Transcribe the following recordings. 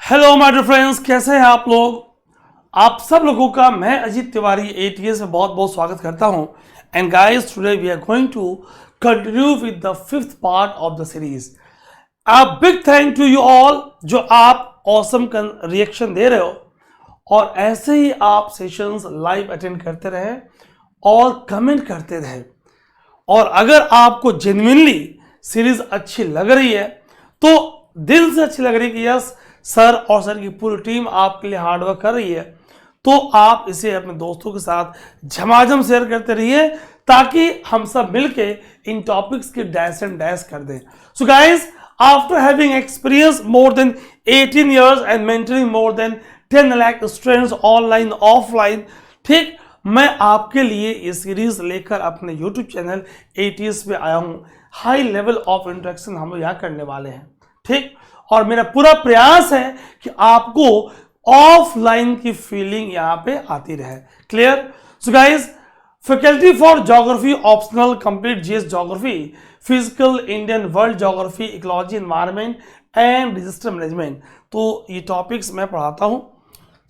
Hello my dear friends, कैसे हैं आप लोग। आप सब लोगों का मैं अजीत तिवारी एटीएस में बहुत बहुत स्वागत करता हूं। And guys, today we are going to continue with the fifth part of the series. A big thank to you all जो आप ऑसम रिएक्शन दे रहे हो और ऐसे ही आप सेशंस लाइव अटेंड करते रहे और कमेंट करते रहे। और अगर आपको जेन्युइनली सीरीज अच्छी लग रही है तो दिल से अच्छी लग रही है कि यस सर और सर की पूरी टीम आपके लिए हार्डवर्क कर रही है, तो आप इसे अपने दोस्तों के साथ झमाझम शेयर करते रहिए ताकि हम सब मिलके इन टॉपिक्स की डैश एंड डैश कर दें। So guys, after having experience more than 18 years and mentoring more than 10 lakh students online offline, ठीक, मैं आपके लिए ये सीरीज लेकर अपने YouTube चैनल एटीएस पे आया हूँ। हाई लेवल ऑफ इंटरेक्शन हम लोग यहाँ करने वाले हैं, ठीक। और मेरा पूरा प्रयास है कि आपको ऑफलाइन की फीलिंग यहाँ पे आती रहे। Clear. So guys, faculty for geography optional, complete GS geography, physical, Indian, world geography, ecology, environment and disaster management, तो ये टॉपिक्स मैं पढ़ाता हूँ।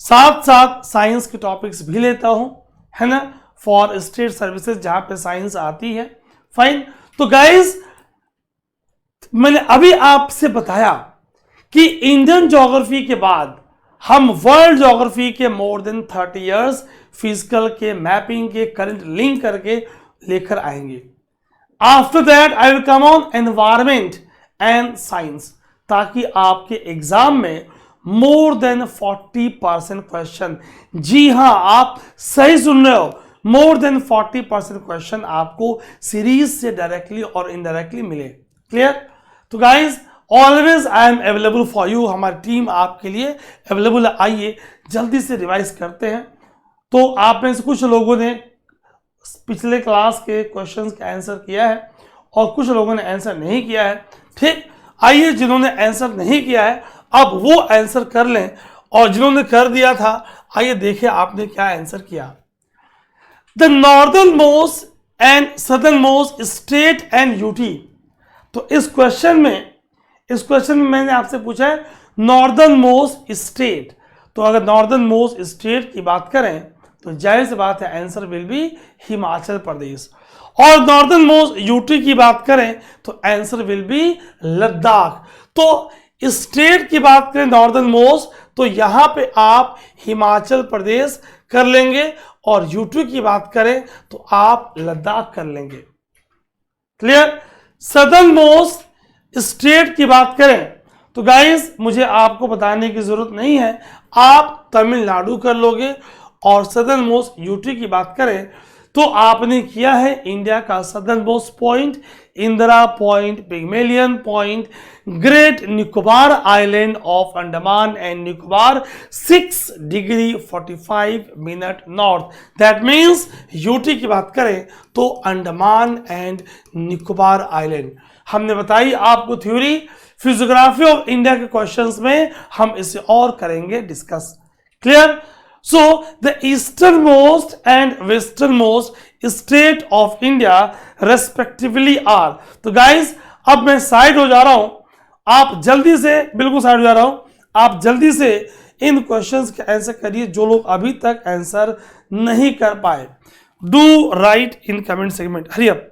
साथ साथ साइंस के टॉपिक्स भी लेता हूँ, है ना, फॉर स्टेट सर्विसेज जहाँ पे साइंस आती है। फाइन। तो गाइस, मैंने अभी आपसे बताया कि इंडियन ज्योग्राफी के बाद हम वर्ल्ड ज्योग्राफी के मोर देन 30 years फिजिकल के, मैपिंग के, करंट लिंक करके लेकर आएंगे। After that I will come on environment and science, ताकि आपके एग्जाम में मोर देन 40% क्वेश्चन, जी हां आप सही सुन रहे हो, मोर देन 40% क्वेश्चन आपको सीरीज से डायरेक्टली और इनडायरेक्टली मिले। क्लियर। तो guys, always I am available for you, हमारी टीम आपके लिए अवेलेबल है। आइए जल्दी से रिवाइज करते हैं। तो आप में से कुछ लोगों ने पिछले क्लास के क्वेश्चंस का आंसर किया है और कुछ लोगों ने आंसर नहीं किया है, ठीक। आइए, जिन्होंने आंसर नहीं किया है अब वो आंसर कर लें, और जिन्होंने कर दिया था आइए देखें आपने क्या आंसर किया। The northern most and southern most state and UT, तो इस क्वेश्चन में मैंने आपसे पूछा है नॉर्दर्न मोस्ट स्टेट, तो अगर नॉर्दर्न मोस्ट स्टेट की बात करें तो जाहिर सी बात है answer will be Himachal Pradesh. और नॉर्दर्न मोस्ट यूटी की बात करें तो आंसर विल बी लद्दाख। तो स्टेट की बात करें नॉर्दर्न मोस्ट, तो यहां पे आप हिमाचल प्रदेश कर लेंगे, और यूटी की बात करें तो आप लद्दाख कर लेंगे। क्लियर। सदर्न मोस्ट स्टेट की बात करें तो गाइस मुझे आपको बताने की जरूरत नहीं है, आप तमिलनाडु कर लोगे। और सदर्न मोस्ट यूटी की बात करें तो आपने किया है इंडिया का southern most point, Indira point, Pygmalion point, great Nicobar island of Andaman and Nicobar 6 degree 45 minute north. That means UT की बात करें तो अंडमान एंड निकोबार आइलैंड। हमने बताई आपको थ्योरी, फिजियोग्राफी ऑफ इंडिया के क्वेश्चंस में हम इसे और करेंगे discuss. Clear. So the eastern most and western most state of India respectively are. तो गाइस, अब मैं साइड हो जा रहा हूं, आप जल्दी से, बिल्कुल साइड हो जा रहा हूं, आप जल्दी से इन क्वेश्चंस के आंसर करिए जो लोग अभी तक आंसर नहीं कर पाए। Do right in comment segment, hurry up.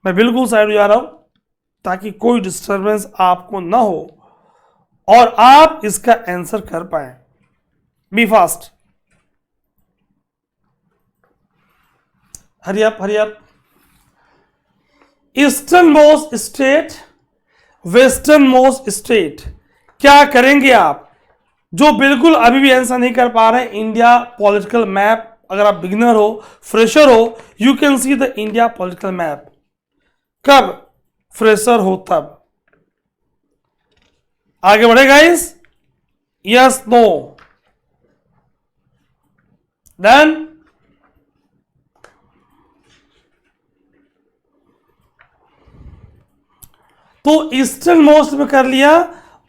मैं बिल्कुल साइड हो जा रहा हूं ताकि कोई डिस्टरबेंस आपको ना हो और आप इसका आंसर कर पाए। Be fast, hurry up, hurry up. Eastern most state, western most state, क्या करेंगे आप जो बिल्कुल अभी भी आंसर नहीं कर पा रहे हैं। इंडिया पॉलिटिकल मैप, अगर आप बिगिनर हो, फ्रेशर हो, you can see the India political map. कब फ्रेशर हो तब। आगे बढ़े गाइस, यस नो, डन। तो ईस्टर्न मोस्ट में कर लिया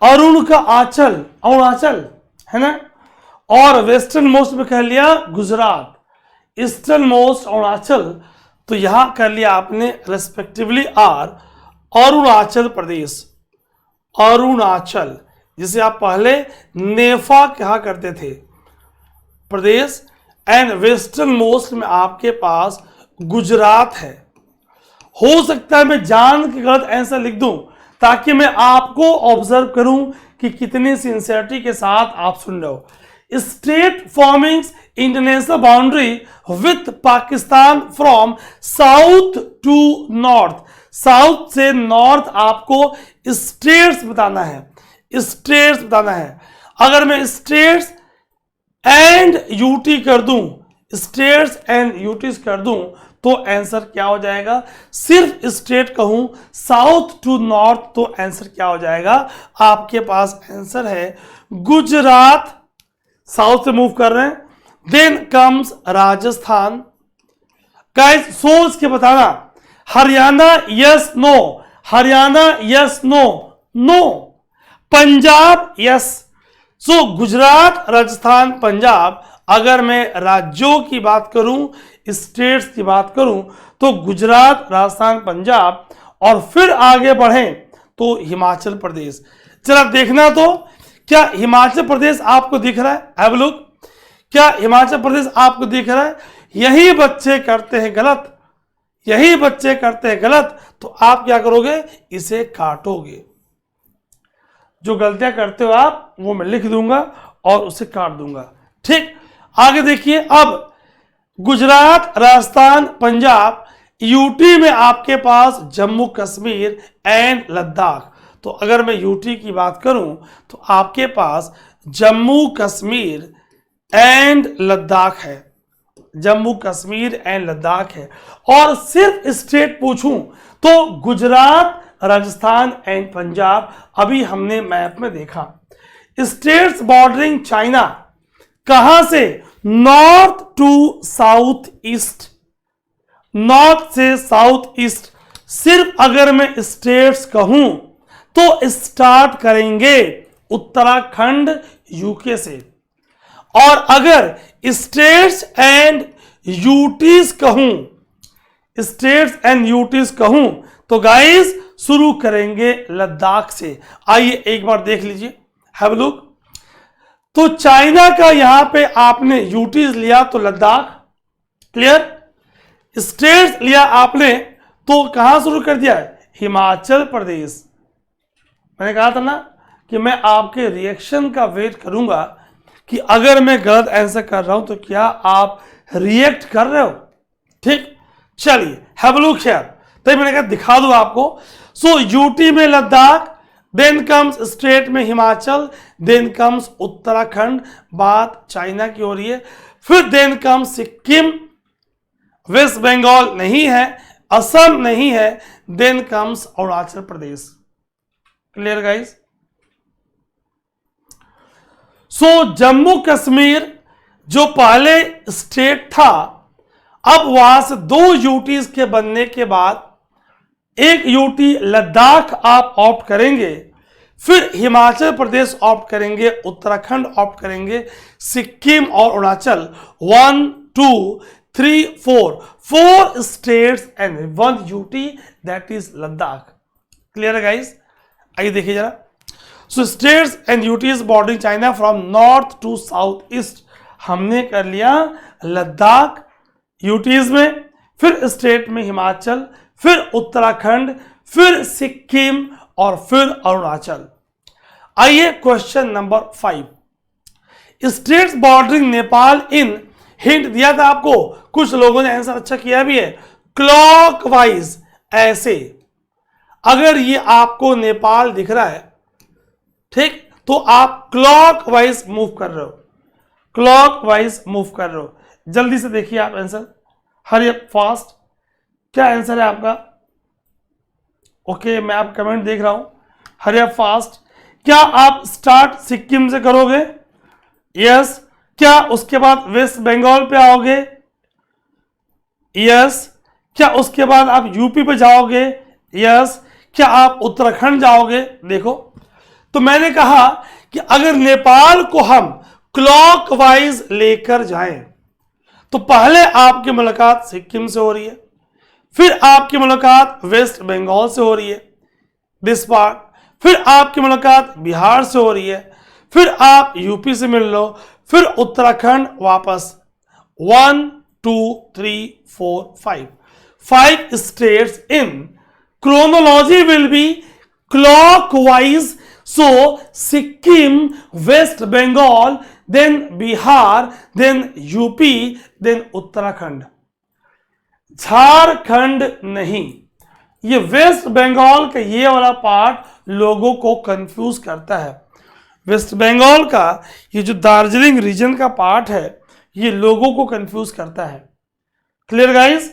अरुण का आंचल, अरुणाचल, है ना, और वेस्टर्न मोस्ट में कर लिया गुजरात। ईस्टर्न मोस्ट अरुणाचल, तो यहां कर लिया आपने रेस्पेक्टिवली आर अरुणाचल प्रदेश, अरुणाचल, जिसे आप पहले नेफा कहा करते थे प्रदेश, एंड वेस्टर्न मोस्ट में आपके पास गुजरात है। हो सकता है मैं जान के गलत आंसर लिख दूं ताकि मैं आपको ऑब्जर्व करूं कि कितनी सिंसियरिटी के साथ आप सुन रहे हो। State forming international boundary with Pakistan from south to north, south से नॉर्थ आपको स्टेट्स बताना है, स्टेट्स बताना है। अगर मैं स्टेट्स एंड यूटी कर दूं, स्टेट्स एंड यूटीज कर दूं तो आंसर क्या हो जाएगा? सिर्फ स्टेट कहूं साउथ टू नॉर्थ तो आंसर क्या हो जाएगा? आपके पास आंसर है गुजरात, साउथ से मूव कर रहे हैं। Then comes Rajasthan. गाइस सोच के बताना, Haryana yes no, Haryana yes no, no. Punjab yes. So Gujarat, Rajasthan, Punjab. अगर मैं राज्यों की बात करूं, स्टेट्स की बात करूं तो गुजरात, राजस्थान, पंजाब, और फिर आगे बढ़ें तो हिमाचल प्रदेश। जरा देखना तो क्या हिमाचल प्रदेश आपको दिख रहा है? Have a look. क्या हिमाचल प्रदेश आपको दिख रहा है? यही बच्चे करते हैं गलत, यही बच्चे करते हैं गलत, तो आप क्या करोगे? इसे काटोगे। जो गलतियां करते हो आप वो मैं लिख दूंगा और उसे काट दूंगा। ठीक, आगे देखिए। अब गुजरात, राजस्थान, पंजाब, यूटी में आपके पास जम्मू कश्मीर एंड लद्दाख। तो अगर मैं यूटी की बात करूं तो आपके पास जम्मू कश्मीर एंड लद्दाख है, जम्मू कश्मीर एंड लद्दाख है। और सिर्फ स्टेट पूछूं तो गुजरात, राजस्थान एंड पंजाब अभी हमने मैप में देखा। स्टेट्स बॉर्डरिंग चाइना कहां से? North to south east, north से साउथ ईस्ट। सिर्फ अगर मैं स्टेट्स कहूं तो स्टार्ट करेंगे उत्तराखंड यूके से, और अगर स्टेट्स एंड यूटीज कहूं, स्टेट्स एंड यूटीज कहूं तो गाइस शुरू करेंगे लद्दाख से। आइए एक बार देख लीजिए, हैव अ लुक। तो चाइना का यहां पे आपने यूटीज लिया तो लद्दाख, क्लियर। स्टेट्स लिया आपने तो कहां शुरू कर दिया है? हिमाचल प्रदेश। मैंने कहा था ना कि मैं आपके रिएक्शन का वेट करूंगा कि अगर मैं गलत आंसर कर रहा हूं तो क्या आप रिएक्ट कर रहे हो। ठीक, चलिए हैव अ लुक हियर। तो मैंने कहा दिखा दूं आपको। सो यूटी में लद्दाख, देन कम्स स्टेट में हिमाचल, देन कम्स उत्तराखंड, बात चाइना की हो रही है। फिर then comes Sikkim, west Bengal नहीं है, असम नहीं है, then comes Arunachal Pradesh. Clear guys? So Jammu Kashmir जो पहले स्टेट था, अब वहां से दो यूटीज के बनने के बाद एक यूटी लद्दाख आप ऑप्ट करेंगे, फिर हिमाचल प्रदेश ऑप्ट करेंगे, उत्तराखंड ऑप्ट करेंगे, सिक्किम और Arunachal. 1 2 3 4 4 states and 1 UT, that is Ladakh. Clear है गाइस? आइए देखिए जरा। So states and UTs bordering China from north to south east, हमने कर लिया लद्दाख यूटीज में, फिर स्टेट में हिमाचल, फिर उत्तराखंड, फिर सिक्किम और फिर अरुणाचल। आइए question number 5। States bordering Nepal in, hint दिया था आपको, कुछ लोगों ने आंसर अच्छा किया भी है, क्लॉकवाइज। ऐसे अगर ये आपको नेपाल दिख रहा है, ठीक, तो आप क्लॉकवाइज मूव कर रहे हो, क्लॉकवाइज मूव कर रहे हो। जल्दी से देखिए आप आंसर, हरी अप फास्ट। क्या आंसर है आपका? ओके, मैं आप कमेंट देख रहा हूं, हरी अप फास्ट। क्या आप स्टार्ट सिक्किम से करोगे? यस। क्या उसके बाद वेस्ट बंगाल पे आओगे? यस। क्या उसके बाद आप यूपी पे जाओगे? यस। क्या आप उत्तराखंड जाओगे? देखो, तो मैंने कहा कि अगर नेपाल को हम क्लॉकवाइज लेकर जाएं तो पहले आपकी मुलाकात सिक्किम से हो रही है, फिर आपकी मुलाकात वेस्ट बंगाल से हो रही है, दिस पार्ट, फिर आपकी मुलाकात बिहार से हो रही है, फिर आप यूपी से मिल लो, फिर उत्तराखंड वापस 1 2 3 4 5 states in chronology will be clockwise. So Sikkim, West Bengal, then Bihar, then UP, then Uttarakhand. Jharkhand नहीं, ये वेस्ट बंगाल का ये वाला पार्ट लोगों को कंफ्यूज करता है। वेस्ट बंगाल का ये जो दार्जिलिंग रीजन का पार्ट है ये लोगों को कंफ्यूज करता है। Clear guys?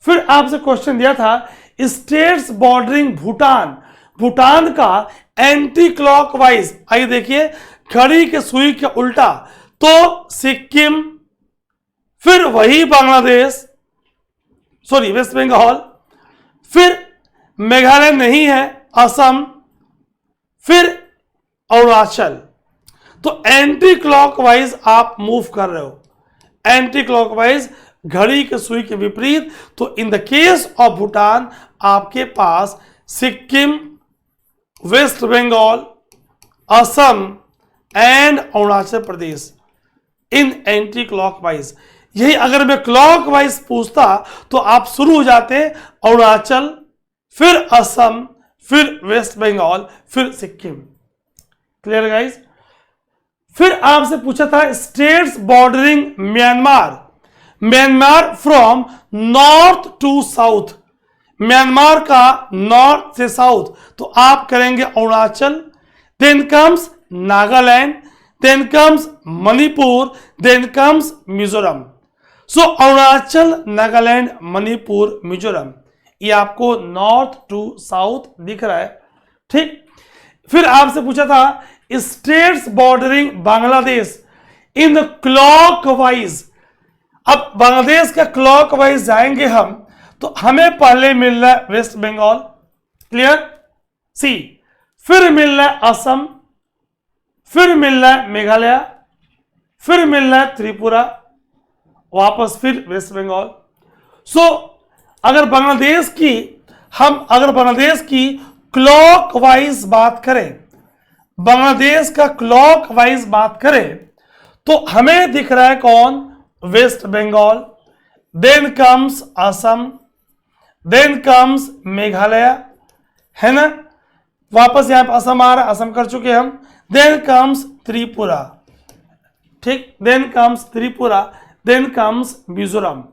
फिर आपसे क्वेश्चन दिया था स्टेट्स बॉर्डरिंग भूटान, भूटान का एंटी क्लॉकवाइज, आइए देखिए घड़ी के सुई के उल्टा, तो सिक्किम, फिर वही बांग्लादेश, सॉरी वेस्ट बंगाल, फिर मेघालय नहीं है, असम, फिर अरुणाचल। तो एंटी क्लॉकवाइज आप मूव कर रहे हो, एंटी क्लॉकवाइज घड़ी के सुई के विपरीत। तो in the case of Bhutan आपके पास Sikkim, west Bengal, Assam and Arunachal Pradesh in anti clockwise. यही अगर मैं क्लॉकवाइज पूछता तो आप शुरू हो जाते अरुणाचल, फिर असम, फिर वेस्ट बंगाल, फिर सिक्किम। Clear guys? फिर आपसे पूछा था states bordering Myanmar, Myanmar from north to south, Myanmar का नॉर्थ से साउथ, तो आप करेंगे Arunachal, then comes Nagaland, then comes Manipur, then comes Mizoram. So Arunachal, Nagaland, Manipur, Mizoram, ये आपको नॉर्थ टू साउथ दिख रहा है। ठीक, फिर आपसे पूछा था states bordering Bangladesh in the clockwise. अब बांग्लादेश का क्लॉकवाइज जाएंगे हम, तो हमें पहले मिल रहा है वेस्ट बंगाल, क्लियर सी, फिर मिल रहा है असम, फिर मिल रहा है मेघालय, फिर मिल रहा है त्रिपुरा, वापस फिर वेस्ट बंगाल। सो अगर बांग्लादेश की क्लॉकवाइज बात करें, बांग्लादेश का क्लॉकवाइज बात करें, तो हमें दिख रहा है कौन? West Bengal, then comes Assam, then comes Meghalaya, है ना, वापस यहां पर असम आ रहा है, असम कर चुके हम, देन कम्स त्रिपुरा, ठीक, then comes Tripura, then comes Mizoram,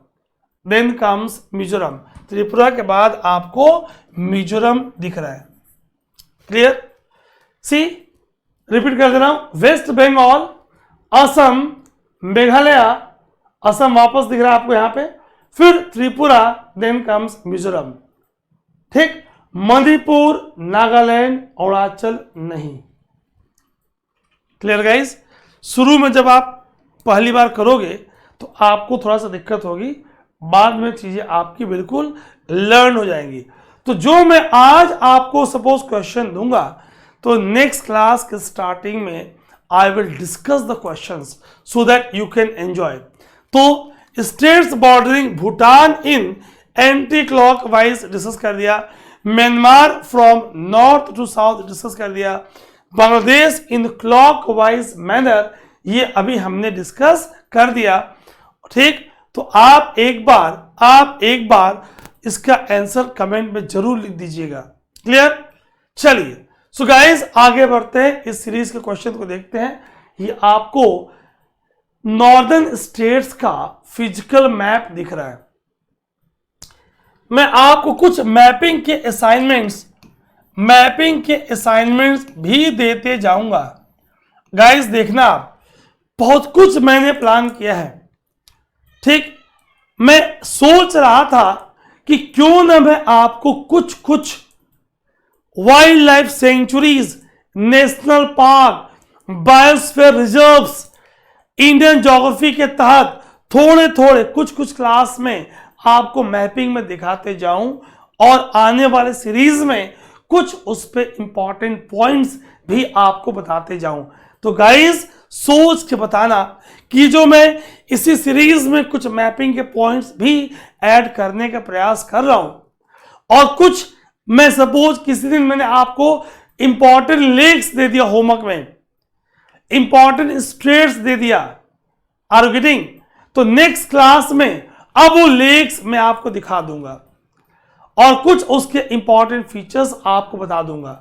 then comes Mizoram. Tripura के बाद आपको मिजोरम दिख रहा है। क्लियर? सी, रिपीट कर दे रहा हूं, वेस्ट बंगाल, असम, मेघालय, असम वापस दिख रहा है आपको यहां पे, फिर त्रिपुरा, देन कम्स मिजोरम। ठीक, मणिपुर, नागालैंड, अरुणाचल नहीं। Clear guys? शुरू में जब आप पहली बार करोगे तो आपको थोड़ा सा दिक्कत होगी, बाद में चीजें आपकी बिल्कुल लर्न हो जाएंगी। तो जो मैं आज आपको सपोज क्वेश्चन दूंगा, तो नेक्स्ट क्लास के स्टार्टिंग में I will discuss the questions so that you can enjoy. तो states bordering Bhutan in anti clockwise discuss कर दिया, Myanmar from north to south discuss कर दिया, बांग्लादेश इन क्लॉकवाइज मैनर ये अभी हमने डिस्कस कर दिया। ठीक, तो आप एक बार इसका आंसर कमेंट में जरूर लिख दीजिएगा। क्लियर? चलिए, सो गाइस आगे बढ़ते हैं, इस सीरीज के क्वेश्चन को देखते हैं। ये आपको नॉर्दर्न स्टेट्स का फिजिकल मैप दिख रहा है। मैं आपको कुछ मैपिंग के असाइनमेंट्स भी देते जाऊंगा। गाइस देखना, बहुत कुछ मैंने प्लान किया है। ठीक, मैं सोच रहा था कि क्यों ना मैं आपको कुछ wild life sanctuaries, national park, biosphere reserves, Indian geography के तहत थोड़े कुछ क्लास में आपको मैपिंग में दिखाते जाऊं, और आने वाले सीरीज में कुछ उस पे इंपॉर्टेंट पॉइंट्स भी आपको बताते जाऊं। तो गाइस सोच के बताना कि जो मैं इसी सीरीज में कुछ मैपिंग के पॉइंट्स भी ऐड करने का प्रयास कर रहा हूं, और कुछ मैं सपोज किसी दिन मैंने आपको इंपॉर्टेंट लेक्स दे दिया होमवर्क में, इंपॉर्टेंट स्ट्रेट्स दे दिया। Are you getting? तो नेक्स्ट क्लास में अब वो लेक्स मैं आपको दिखा दूंगा और कुछ उसके इंपॉर्टेंट फीचर्स आपको बता दूंगा।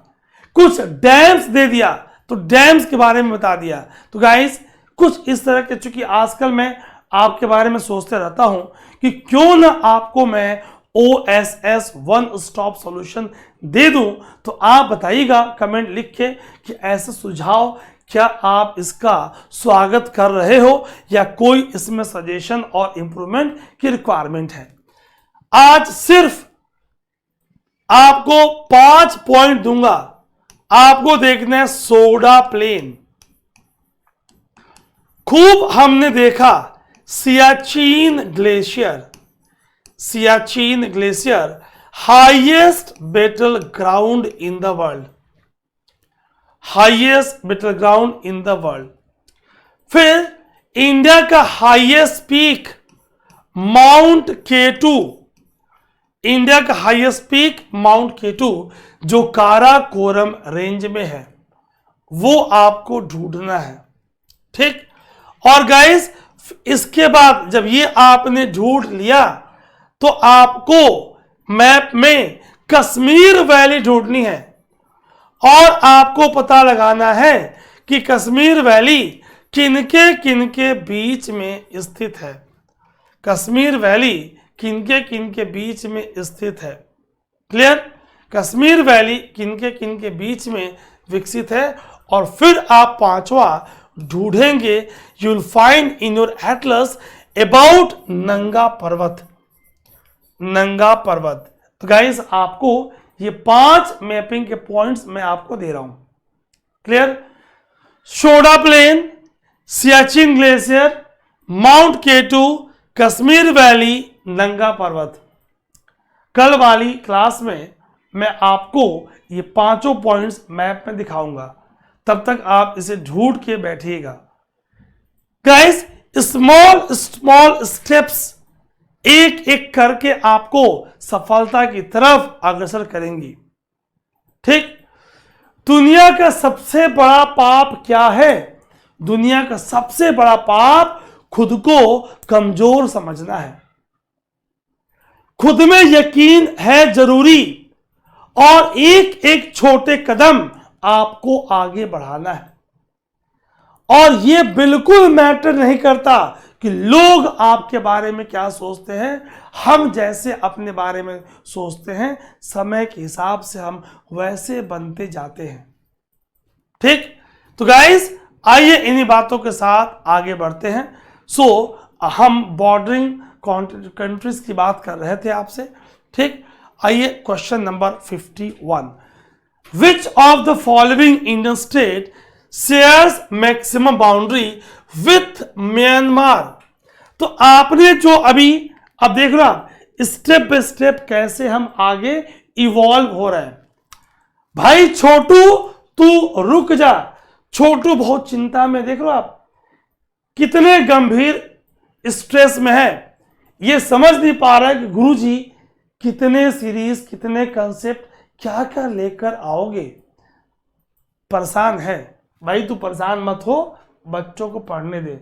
कुछ डैम्स दे दिया तो डैम्स के बारे में बता दिया। तो गाइस कुछ इस तरह के, चूंकि आजकल मैं आपके बारे में सोचते रहता हूं कि क्यों ना आपको मैं OSS वन स्टॉप सॉल्यूशन दे दूं, तो आप बताइएगा कमेंट लिख के कि ऐसा सुझाव क्या आप इसका स्वागत कर रहे हो या कोई इसमें सजेशन और इंप्रूवमेंट की रिक्वायरमेंट है। आज सिर्फ आपको 5 पॉइंट दूंगा, आपको देखना है सोडा प्लेन। खूब हमने देखा Siachen glacier, Siachen glacier highest battle ground in the world, highest battle ground in the world. फिर इंडिया का highest peak mount K2, India का हाईएस्ट पीक माउंट K2 जो काराकोरम रेंज में है, वो आपको ढूंढना है। ठीक, और गाइस इसके बाद जब ये आपने ढूंढ लिया तो आपको मैप में कश्मीर वैली ढूंढनी है और आपको पता लगाना है कि कश्मीर वैली किनके बीच में स्थित है। कश्मीर वैली किनके बीच में स्थित है। क्लियर? कश्मीर वैली किनके बीच में विकसित है। और फिर आप पांचवा ढूंढेंगे, you will find in your Atlas about नंगा पर्वत, नंगा पर्वत। तो गाइस आपको ये 5 मैपिंग के पॉइंट्स मैं आपको दे रहा हूं। Clear? Soda plain, Siachen glacier, mount K2, Kashmir valley, Nanga Parbat. कल वाली क्लास में मैं आपको ये 5 पॉइंट्स मैप में दिखाऊंगा, तब तक आप इसे ढूंढ के बैठिएगा। गाइस स्मॉल स्मॉल स्टेप्स एक एक करके आपको सफलता की तरफ अग्रसर करेंगी। ठीक? दुनिया का सबसे बड़ा पाप क्या है? दुनिया का सबसे बड़ा पाप खुद को कमजोर समझना है। खुद में यकीन है जरूरी और एक एक छोटे कदम आपको आगे बढ़ाना है। और यह बिल्कुल मैटर नहीं करता कि लोग आपके बारे में क्या सोचते हैं, हम जैसे अपने बारे में सोचते हैं, समय के हिसाब से हम वैसे बनते जाते हैं। ठीक? तो गाइस आइए इन्हीं बातों के साथ आगे बढ़ते हैं। हम बॉर्डरिंग कंट्रीज की बात कर रहे थे आपसे। ठीक? आइए question number 51, which of the following Indian state shares maximum boundary with Myanmar? तो आपने जो अभी अब देख रहा स्टेप बाय स्टेप कैसे हम आगे इवॉल्व हो रहे हैं। भाई छोटू तू रुक जा, छोटू बहुत चिंता में, देख लो आप कितने गंभीर स्ट्रेस में है, ये समझ नहीं पा रहा है कि गुरुजी कितने सीरीज, कितने कंसेप्ट, क्या क्या लेकर आओगे। परेशान है भाई, तू परेशान मत हो, बच्चों को पढ़ने दे।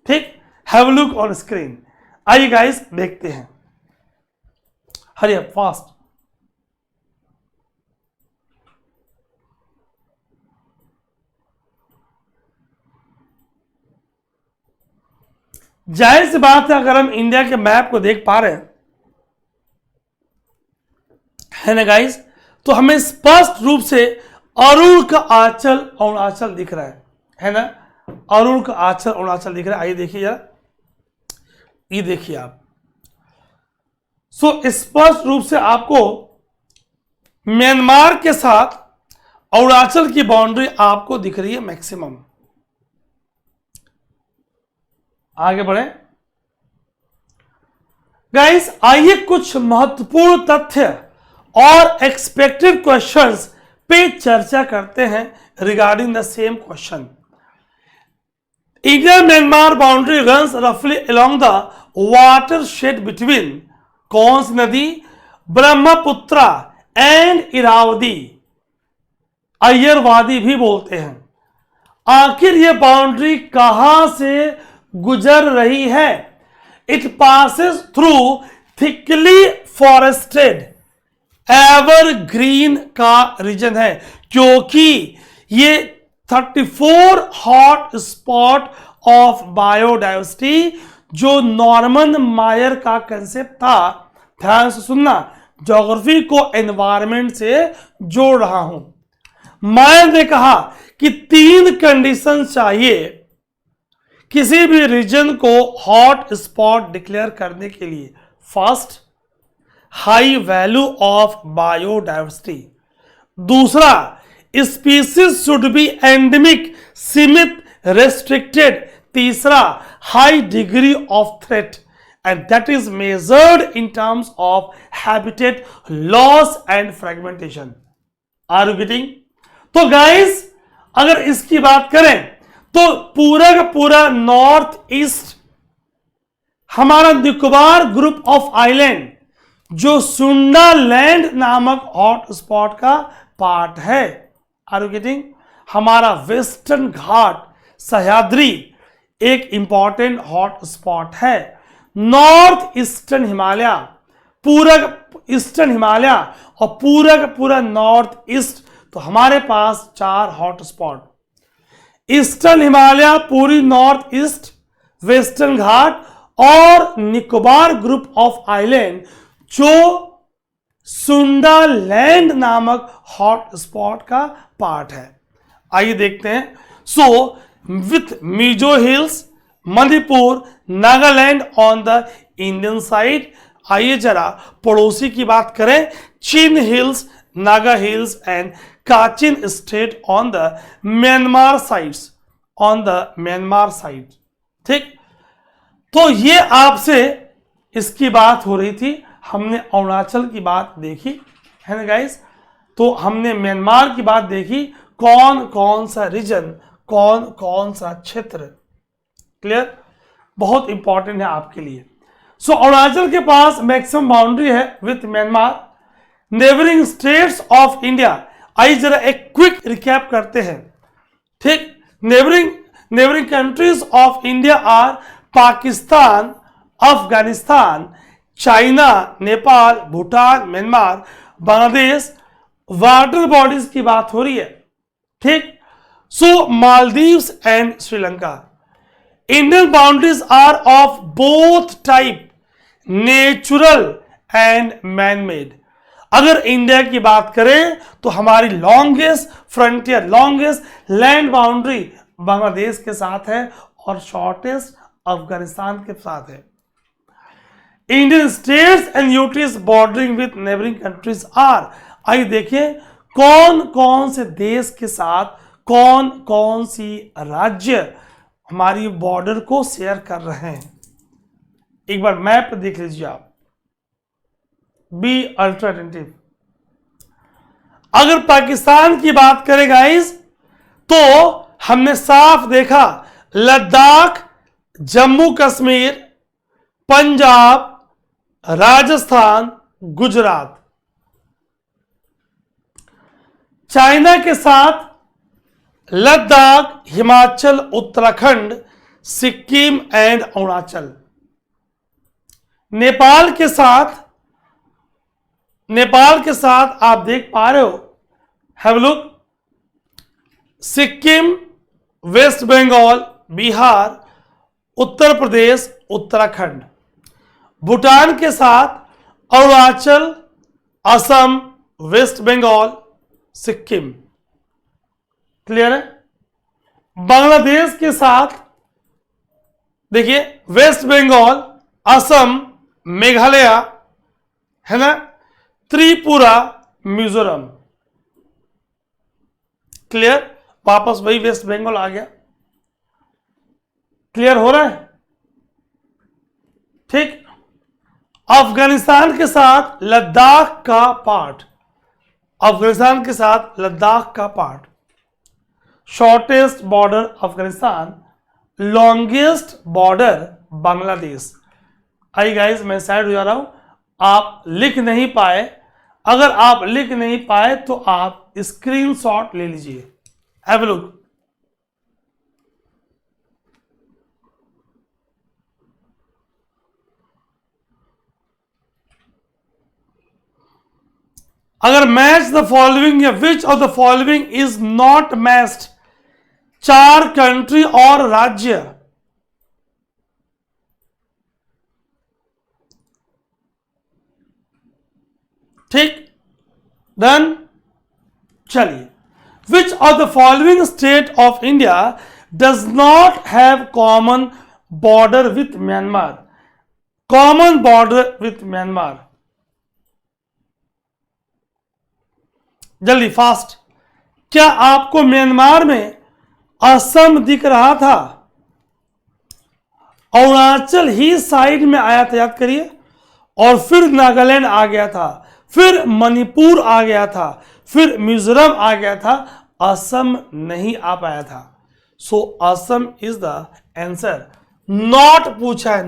ठीक? Have a look on screen. आइए गाइस देखते हैं, हरी अप फास्ट। जाहिर सी बात है, अगर हम इंडिया के मैप को देख पा रहे हैं, है ना गाइस, तो हमें स्पष्ट रूप से अरुण का आंचल अरुणाचल दिख रहा है ना? अरुण का आंचल अरुणाचल दिख रहा है। आइए देखिए जरा, ये देखिए आप। स्पष्ट रूप से आपको म्यांमार के साथ अरुणाचल की बाउंड्री आपको दिख रही है मैक्सिमम। आगे बढ़े गाइस, आइए कुछ महत्वपूर्ण तथ्य और एक्सपेक्टेड क्वेश्चंस पे चर्चा करते हैं regarding the same question. India Myanmar boundary runs रफली along the watershed between कौन सी नदी? ब्रह्मपुत्रा एंड इरावदी। अय्यरवादी भी बोलते हैं। आखिर ये बाउंड्री कहां से गुजर रही है? It passes through thickly forested evergreen का रीजन है, क्योंकि ये 34 हॉट स्पॉट ऑफ बायोडाइवर्सिटी जो नॉर्मन मायर का कंसेप्ट था, ध्यान से सुनना, ज्योग्राफी को एनवायरमेंट से जोड़ रहा हूं। मायर ने कहा कि 3 कंडीशन चाहिए किसी भी रीजन को हॉट स्पॉट डिक्लेयर करने के लिए। First, high value of biodiversity. दूसरा, स्पीसीज शुड बी एंडेमिक, सीमित, रेस्ट्रिक्टेड। तीसरा, high degree of threat, and that is measured in terms of habitat loss and fragmentation. Are you getting? तो guys, अगर इसकी बात करें तो पूरा का पूरा नॉर्थ ईस्ट हमारा निकोबार ग्रुप ऑफ आइलैंड जो सुंडालैंड नामक हॉट स्पॉट का पार्ट है। Are you getting? हमारा वेस्टर्न घाट सह्याद्री एक इंपॉर्टेंट हॉट स्पॉट है। नॉर्थ ईस्टर्न हिमालय, पूरा ईस्टर्न हिमालय और पूरा का पूरा नॉर्थ ईस्ट, तो हमारे पास 4 हॉट स्पॉट। ईस्टर्न हिमालय, पूरी नॉर्थ ईस्ट, वेस्टर्न घाट और निकोबार ग्रुप ऑफ आइलैंड जो सुंडालैंड नामक हॉट स्पॉट का पार्ट है। आइए देखते हैं। So with Mizo hills, Manipur, Nagaland on the Indian side. आइए जरा पड़ोसी की बात करें, Chin hills, Naga hills and Kachin state on the Myanmar sides, on the Myanmar side. ठीक, तो ये आपसे इसकी बात हो रही थी। हमने अरुणाचल की बात देखी है ना गाइस, तो हमने म्यांमार की बात देखी, कौन कौन सा रीजन, कौन कौन सा क्षेत्र। क्लियर? बहुत इंपॉर्टेंट है आपके लिए। सो अरुणाचल के पास मैक्सिमम बाउंड्री है with Myanmar. Neighbouring states of India, आइए जरा एक क्विक रिकैप करते हैं। ठीक, neighbouring countries of India are Pakistan, Afghanistan, China, Nepal, Bhutan, Myanmar, Bangladesh. Water bodies की बात हो रही है। ठीक, so Maldives and Sri Lanka. Indian boundaries are of both type, natural and man made. अगर इंडिया की बात करें तो हमारी longest frontier, longest land boundary Bangladesh के साथ है और शॉर्टेस्ट अफगानिस्तान के साथ है। Indian states and UTs bordering with neighbouring countries are, आइए देखिए कौन कौन से देश के साथ कौन कौन सी राज्य हमारी बॉर्डर को शेयर कर रहे हैं। एक बार मैप देख लीजिए आप, बी अल्ट्रा अटेंटिव। अगर पाकिस्तान की बात करें गाइस तो हमने साफ देखा लद्दाख, जम्मू कश्मीर, पंजाब, राजस्थान, गुजरात। चाइना के साथ लद्दाख, हिमाचल, उत्तराखंड, सिक्किम एंड अरुणाचल। नेपाल के साथ आप देख पा रहे हो, have look, Sikkim, west Bengal, Bihar, Uttar Pradesh, Uttarakhand. Bhutan के साथ अरुणाचल, असम, वेस्ट बंगाल, सिक्किम। क्लियर है? बांग्लादेश के साथ देखिए वेस्ट बंगाल, असम, मेघालय है ना, त्रिपुरा, मिजोरम। क्लियर? वापस वही वेस्ट बंगाल आ गया। क्लियर हो रहा है? ठीक। अफगानिस्तान के साथ लद्दाख का पार्ट, अफगानिस्तान के साथ लद्दाख का part. Shortest border Afghanistan, longest border Bangladesh. I guys, मैं साइड हो जा रहा हूं, आप लिख नहीं पाए। अगर आप लिख नहीं पाए तो आप स्क्रीनशॉट ले लीजिए। Have a look. अगर मैच द फॉलोइंग या विच of the following is not matched, 4 country और राज्य। ठीक, डन। चलिए, विच of the following state of India does not have common border with Myanmar? Common border with Myanmar, जल्दी fast. क्या आपको Myanmar में असम दिख रहा था? अरुणाचल ही साइड में आया था, याद करिए, और फिर नागालैंड आ गया था, फिर मणिपुर आ गया था, फिर मिजोरम आ गया था, असम नहीं आ पाया था। So Assam is the answer. Not पूछा है,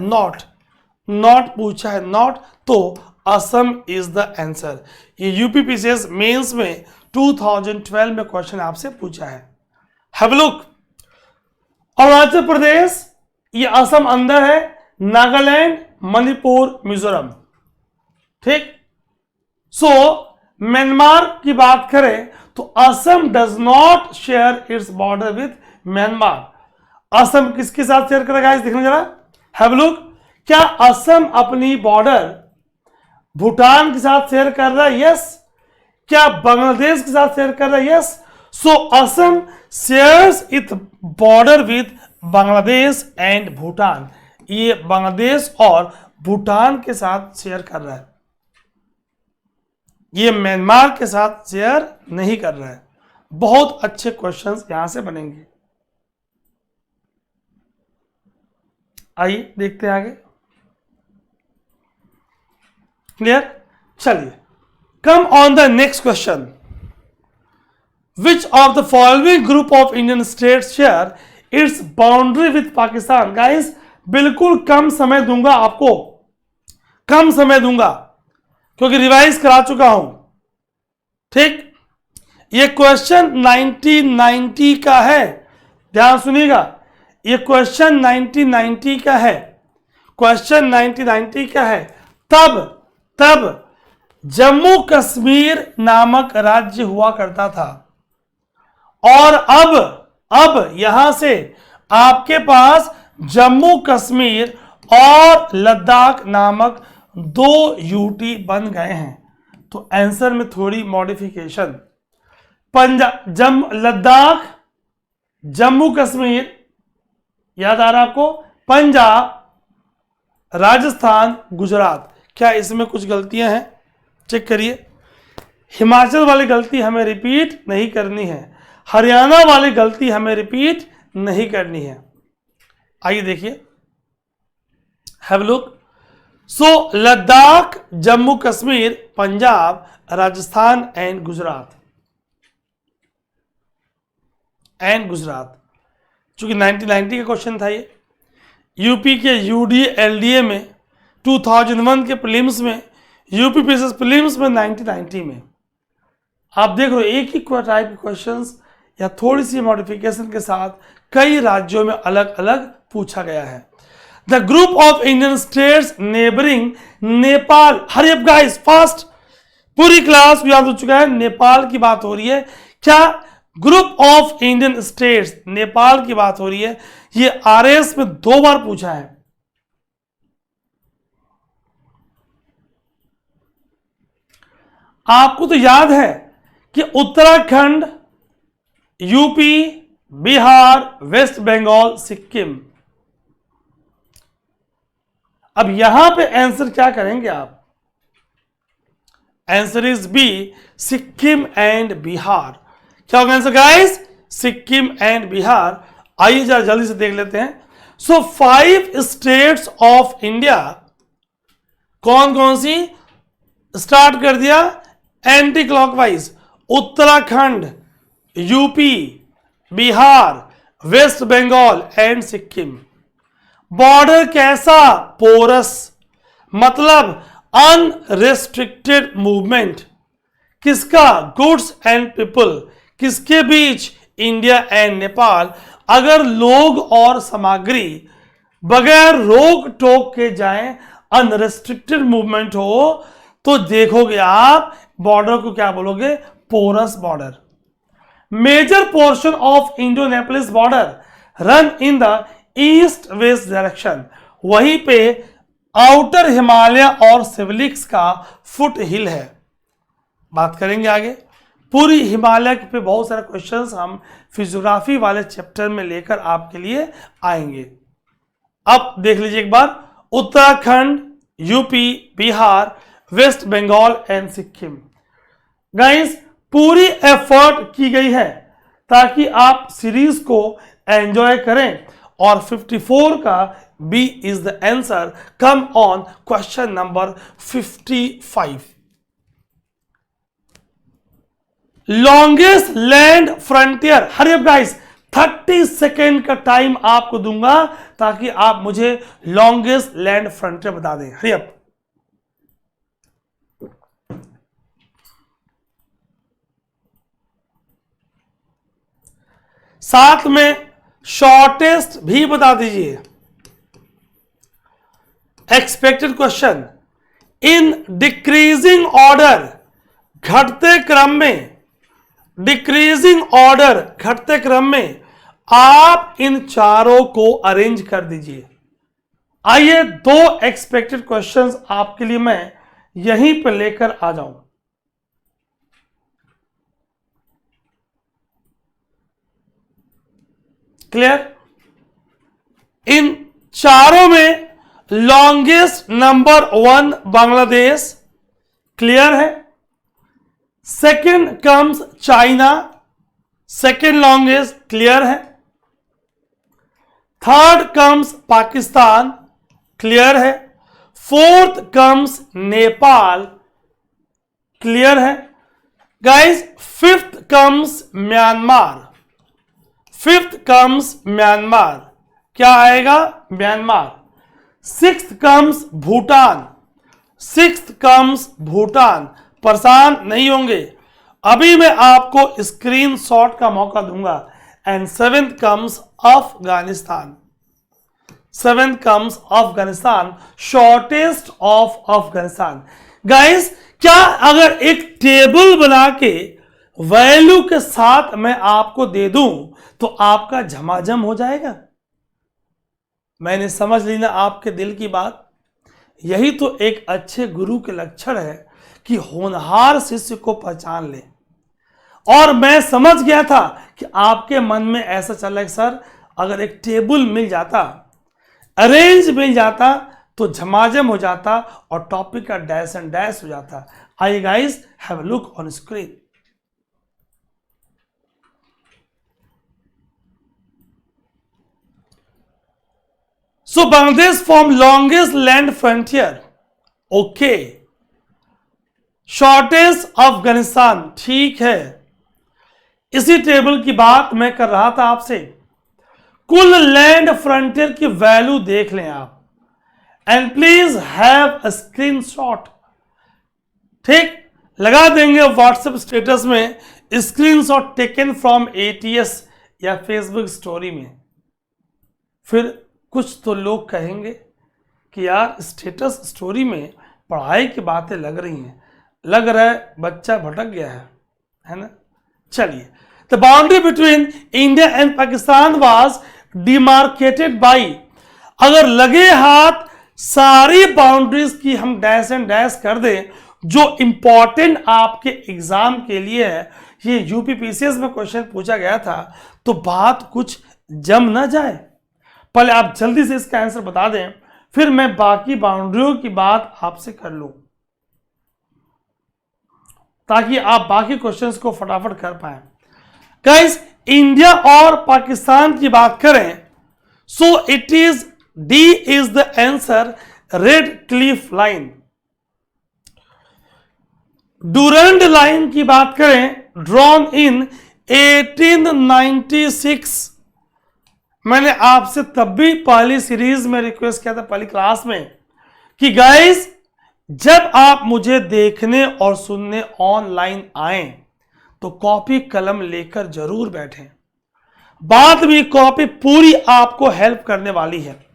नॉट पूछा है, नॉट, तो असम इज द आंसर। ये यूपीपीसीएस मेंस में 2012 में क्वेश्चन आपसे पूछा है। Have a look. Arunachal Pradesh, ये असम अंदर है, नागालैंड, मणिपुर, मिजोरम। ठीक। सो म्यांमार की बात करें तो Assam does not share its border with Myanmar. Assam किसके साथ शेयर करेगा, देखना जरा। Have a look. क्या असम अपनी बॉर्डर भूटान के साथ शेयर कर रहा है? यस। क्या बांग्लादेश के साथ शेयर कर रहा है? Yes. So Assam shares it border with Bangladesh and Bhutan. ये बांग्लादेश और भूटान के साथ शेयर कर रहा है, ये म्यांमार के साथ शेयर नहीं कर रहा है। बहुत अच्छे क्वेश्चंस यहां से बनेंगे। आइए देखते हैं आगे। क्लियर? चलिए, come on the next question. Which of the following group of Indian states share its boundary with Pakistan? Guys, बिल्कुल कम समय दूंगा आपको, कम समय दूंगा क्योंकि रिवाइज करा चुका हूं। ठीक, ये क्वेश्चन 1990 का है, ध्यान सुनिएगा। ये क्वेश्चन 1990 का है, क्वेश्चन 1990 का है। तब जम्मू कश्मीर नामक राज्य हुआ करता था, और अब यहां से आपके पास जम्मू कश्मीर और लद्दाख नामक 2 यूटी बन गए हैं। तो आंसर में थोड़ी मॉडिफिकेशन। पंजाब, लद्दाख, जम्मू कश्मीर, याद आ रहा आपको? पंजाब, राजस्थान, गुजरात। क्या इसमें कुछ गलतियां हैं? चेक करिए। हिमाचल वाली गलती हमें रिपीट नहीं करनी है, हरियाणा वाली गलती हमें रिपीट नहीं करनी है। आइए देखिए, have a look. So Ladakh, Jammu Kashmir, Punjab, Rajasthan and Gujarat, चूंकि 1990 का क्वेश्चन था ये। यूपी के यूडीए एलडीए में 2001 के प्रीलिम्स में, यूपी पीसीएस प्रीलिम्स में 1990 में। आप देख रहे हो एक ही टाइप के क्वेश्चंस या थोड़ी सी मॉडिफिकेशन के साथ कई राज्यों में अलग अलग पूछा गया है। The group of Indian states neighbouring Nepal. Hari up guys, fast. पूरी क्लास याद हो चुका है, नेपाल की बात हो रही है। क्या group of Indian states, Nepal की बात हो रही है। ये आरएस में 2 बार पूछा है। आपको तो याद है कि उत्तराखंड, यूपी, बिहार, वेस्ट बंगाल, सिक्किम। अब यहां पे आंसर क्या करेंगे आप? Answer is B, Sikkim and Bihar. क्या होगा answer guys? Sikkim and Bihar. आइए जरा जल्दी से देख लेते हैं। सो 5 स्टेट्स ऑफ इंडिया कौन कौन सी? स्टार्ट कर दिया anti clockwise. Uttarakhand, UP, Bihar, waste Bengal and Sikkim. Border कैसा? पोरस, मतलब अनरेस्ट्रिक्टेड मूवमेंट। किसका, गुड्स एंड पीपल, किसके बीच, इंडिया एंड नेपाल। अगर लोग और सामग्री बगैर रोक टोक के जाएं, अनरेस्ट्रिक्टेड मूवमेंट हो, तो देखोगे आप बॉर्डर को क्या बोलोगे, porous border. Major portion of Indo Nepalese border run in the east west direction. वहीं पे आउटर हिमालय और सिविलिक्स का फुट हिल है। बात करेंगे आगे, पूरी हिमालय पे बहुत सारे क्वेश्चंस हम फिजियोग्राफी वाले चैप्टर में लेकर आपके लिए आएंगे। अब देख लीजिए एक बार, Uttarakhand, UP, Bihar, waste Bengal and Sikkim. Guys पूरी एफर्ट की गई है ताकि आप सीरीज को एंजॉय करें, और 54 का B is the answer. Come on question number 55। Longest land frontier, hurry up guys, 30 second का टाइम आपको दूंगा ताकि आप मुझे लॉन्गेस्ट लैंड फ्रंटियर बता दें। Hurry up. साथ में शॉर्टेस्ट भी बता दीजिए। Expected question, in decreasing order, घटते क्रम में, डिक्रीजिंग ऑर्डर घटते क्रम में आप इन चारों को अरेंज कर दीजिए। आइए दो एक्सपेक्टेड क्वेश्चंस आपके लिए मैं यहीं पर लेकर आ जाऊं। क्लियर? इन चारों में लॉन्गेस्ट नंबर 1 बांग्लादेश, क्लियर है। Second comes China, second longest, clear है। थर्ड कम्स पाकिस्तान, क्लियर है। फोर्थ कम्स नेपाल, क्लियर है। Guys fifth comes Myanmar, fifth comes Myanmar, क्या आएगा, Myanmar. Sixth comes Bhutan, sixth comes Bhutan. परेशान नहीं होंगे, अभी मैं आपको स्क्रीनशॉट का मौका दूंगा। And seventh comes Afghanistan, seventh comes Afghanistan, shortest of Afghanistan. Guys क्या अगर एक टेबल बना के वैल्यू के साथ मैं आपको दे दूं तो आपका झमाझम हो जाएगा? मैंने समझ ली ना आपके दिल की बात। यही तो एक अच्छे गुरु के लक्षण है कि होनहार शिष्य को पहचान ले। और मैं समझ गया था कि आपके मन में ऐसा चल रहा है, सर अगर एक टेबल मिल जाता, अरेंज मिल जाता तो झमाझम हो जाता और टॉपिक का डैश एंड डैश हो जाता। आइए guys have a look on screen. So Bangladesh formed longest land frontier. Okay. Shortest Afghanistan, ठीक है। इसी टेबल की बात मैं कर रहा था आपसे। कुल लैंड फ्रंटियर की वैल्यू देख लें आप, and please have a screenshot. ठीक, लगा देंगे व्हाट्सएप स्टेटस में स्क्रीनशॉट टेकन फ्रॉम एटीएस या फेसबुक स्टोरी में। फिर कुछ तो लोग कहेंगे कि यार स्टेटस स्टोरी में पढ़ाई की बातें लग रही हैं, लग रहा है बच्चा भटक गया है ना। चलिए, the boundary between India and Pakistan was demarcated by, अगर लगे हाथ सारी बाउंड्रीज की हम डैश एंड डैश कर दें जो इंपॉर्टेंट आपके एग्जाम के लिए है, ये यूपीपीसीएस में क्वेश्चन पूछा गया था, तो बात कुछ जम ना जाए। पहले आप जल्दी से इसका आंसर बता दें, फिर मैं बाकी बाउंड्रियों की बात आपसे कर लूं ताकि आप बाकी क्वेश्चंस को फटाफट कर पाए। गाइस इंडिया और पाकिस्तान की बात करें, so it is D is the answer, red Cliff line. Durand line की बात करें, ड्रॉन इन 1896। मैंने आपसे तब भी पहली सीरीज में रिक्वेस्ट किया था, पहली क्लास में, कि गाइस जब आप मुझे देखने और सुनने ऑनलाइन आए तो कॉपी कलम लेकर जरूर बैठें। बाद में कॉपी पूरी आपको हेल्प करने वाली है।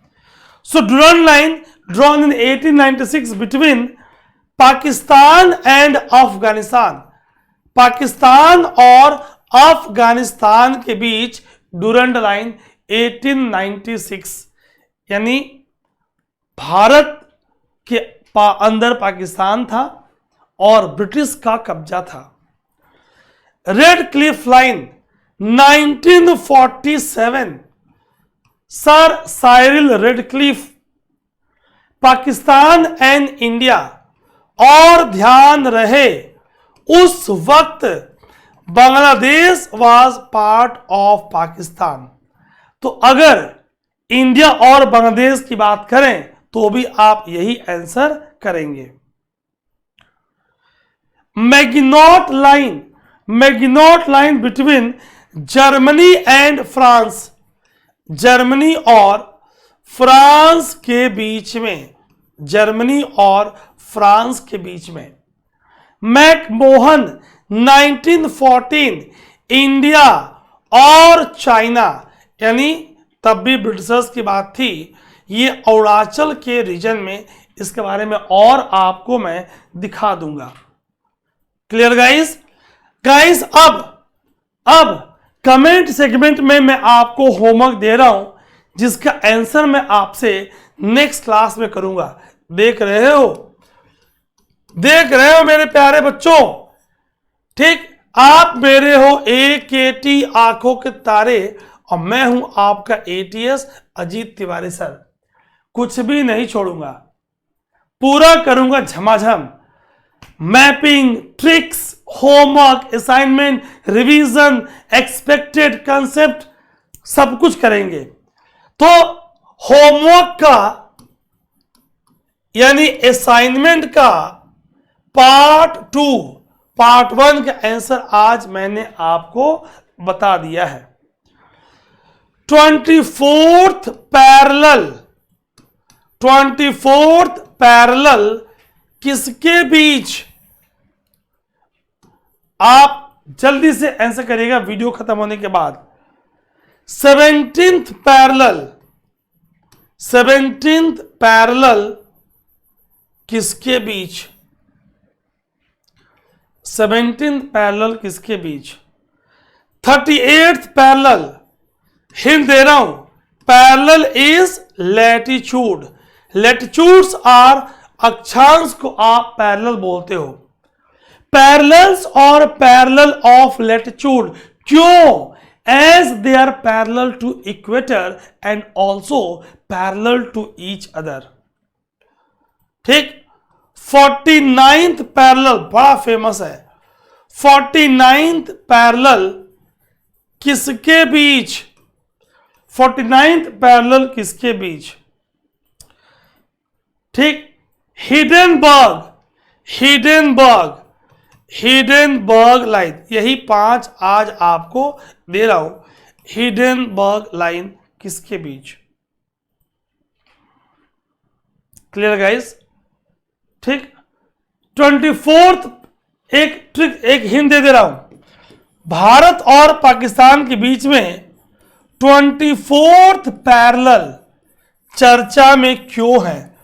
So Durand line drawn in 1896 between Pakistan and Afghanistan. Pakistan और अफगानिस्तान के बीच डुरंड लाइन 1896, यानी भारत के अंदर पाकिस्तान था और ब्रिटिश का कब्जा था। Radcliffe line 1947, sir Cyril Radcliffe. Pakistan and India, और ध्यान रहे उस वक्त Bangladesh was part of Pakistan. तो अगर इंडिया और बांग्लादेश की बात करें तो भी आप यही आंसर करेंगे। Maginot line between Germany and France. Germany और फ्रांस के बीच में, जर्मनी और फ्रांस के बीच में। मैकमोहन 1914, इंडिया और चाइना, यानी तब भी ब्रिटिशर्स की बात थी। ये अरुणाचल के रीजन में, इसके बारे में और आपको मैं दिखा दूंगा। Clear guys? गाइस अब कमेंट सेगमेंट में मैं आपको होमवर्क दे रहा हूं, जिसका आंसर मैं आपसे नेक्स्ट क्लास में करूंगा। देख रहे हो मेरे प्यारे बच्चों? ठीक, आप मेरे हो AKT आंखों के तारे और मैं हूं आपका ATS अजीत तिवारी सर। कुछ भी नहीं छोड़ूंगा, पूरा करूंगा झमाझम। Mapping, tricks, homework, assignment, revision, expected concept, सब कुछ करेंगे। तो होमवर्क का यानी असाइनमेंट का पार्ट 2, पार्ट 1 का आंसर आज मैंने आपको बता दिया है। 24th पैरेलल किसके बीच? आप जल्दी से आंसर करिएगा वीडियो खत्म होने के बाद। 17th पैरेलल किसके बीच? 17th पैरेलल किसके बीच? 38th पैरेलल, हिंट दे रहा हूं, parallel is latitude. Latitudes are, अक्षांश को आप पैरेलल बोलते हो। पैरेलल्स और पैरेलल ऑफ लैटिट्यूड, क्यों? As they are parallel to equator and also parallel to each other. ठीक। 49th पैरेलल बड़ा फेमस है। 49th पैरेलल किसके बीच? 49th पैरेलल किसके बीच? ठीक, हिडेनबर्ग लाइन, यही 5 आज आपको दे रहा हूं। हिडेनबर्ग लाइन किसके बीच? Clear guys? ठीक। 24th, एक ट्रिक, एक हिंट दे रहा हूं। भारत और पाकिस्तान के बीच में 24th पैरेलल चर्चा में क्यों है?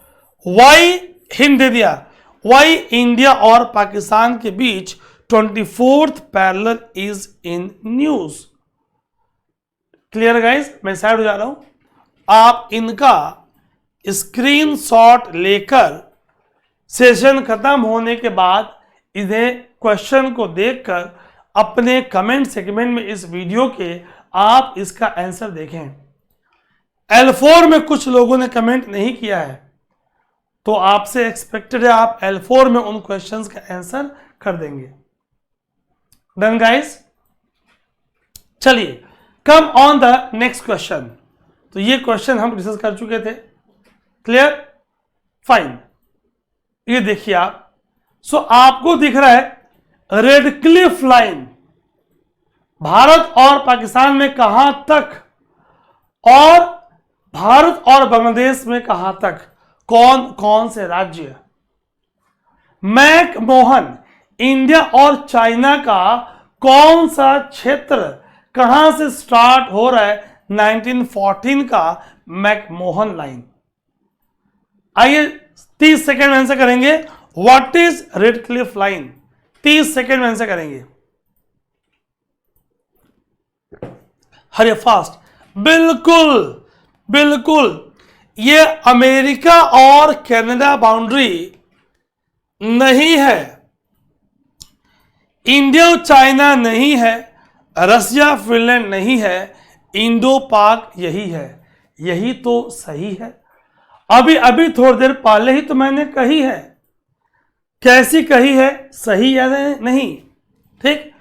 वाई, हिंट दे दिया, वाई इंडिया और पाकिस्तान के बीच 24th parallel is in news. Clear guys? मैं साइड हो जा रहा हूं। आप इनका स्क्रीनशॉट लेकर सेशन खत्म होने के बाद इन्हें क्वेश्चन को देखकर अपने कमेंट सेगमेंट में इस वीडियो के आप इसका आंसर देखें। L4 में कुछ लोगों ने कमेंट नहीं किया है, तो आपसे एक्सपेक्टेड है आप L4 में उन क्वेश्चंस का आंसर कर देंगे। Done guys? चलिए, come on the next question. तो ये क्वेश्चन हम डिस्कस कर चुके थे। क्लियर? फाइन। ये देखिए आप, सो आपको दिख रहा है रेडक्लिफ लाइन भारत और पाकिस्तान में कहां तक और भारत और बांग्लादेश में कहां तक, कौन कौन से राज्य? मैकमोहन इंडिया और चाइना का कौन सा क्षेत्र कहां से स्टार्ट हो रहा है 1914 का मैकमोहन लाइन? आइए 30 सेकेंड में आंसर करेंगे। What is red Cliff line? 30 second में आंसर करेंगे। हरे फास्ट। बिल्कुल बिल्कुल, ये अमेरिका और कनाडा बाउंड्री नहीं है, इंडिया और चाइना नहीं है, रसिया फिनलैंड नहीं है, इंडो पाक यही है। यही तो सही है। अभी अभी थोड़ी देर पहले ही तो मैंने कही है। कैसी कही है? सही या नहीं? ठीक,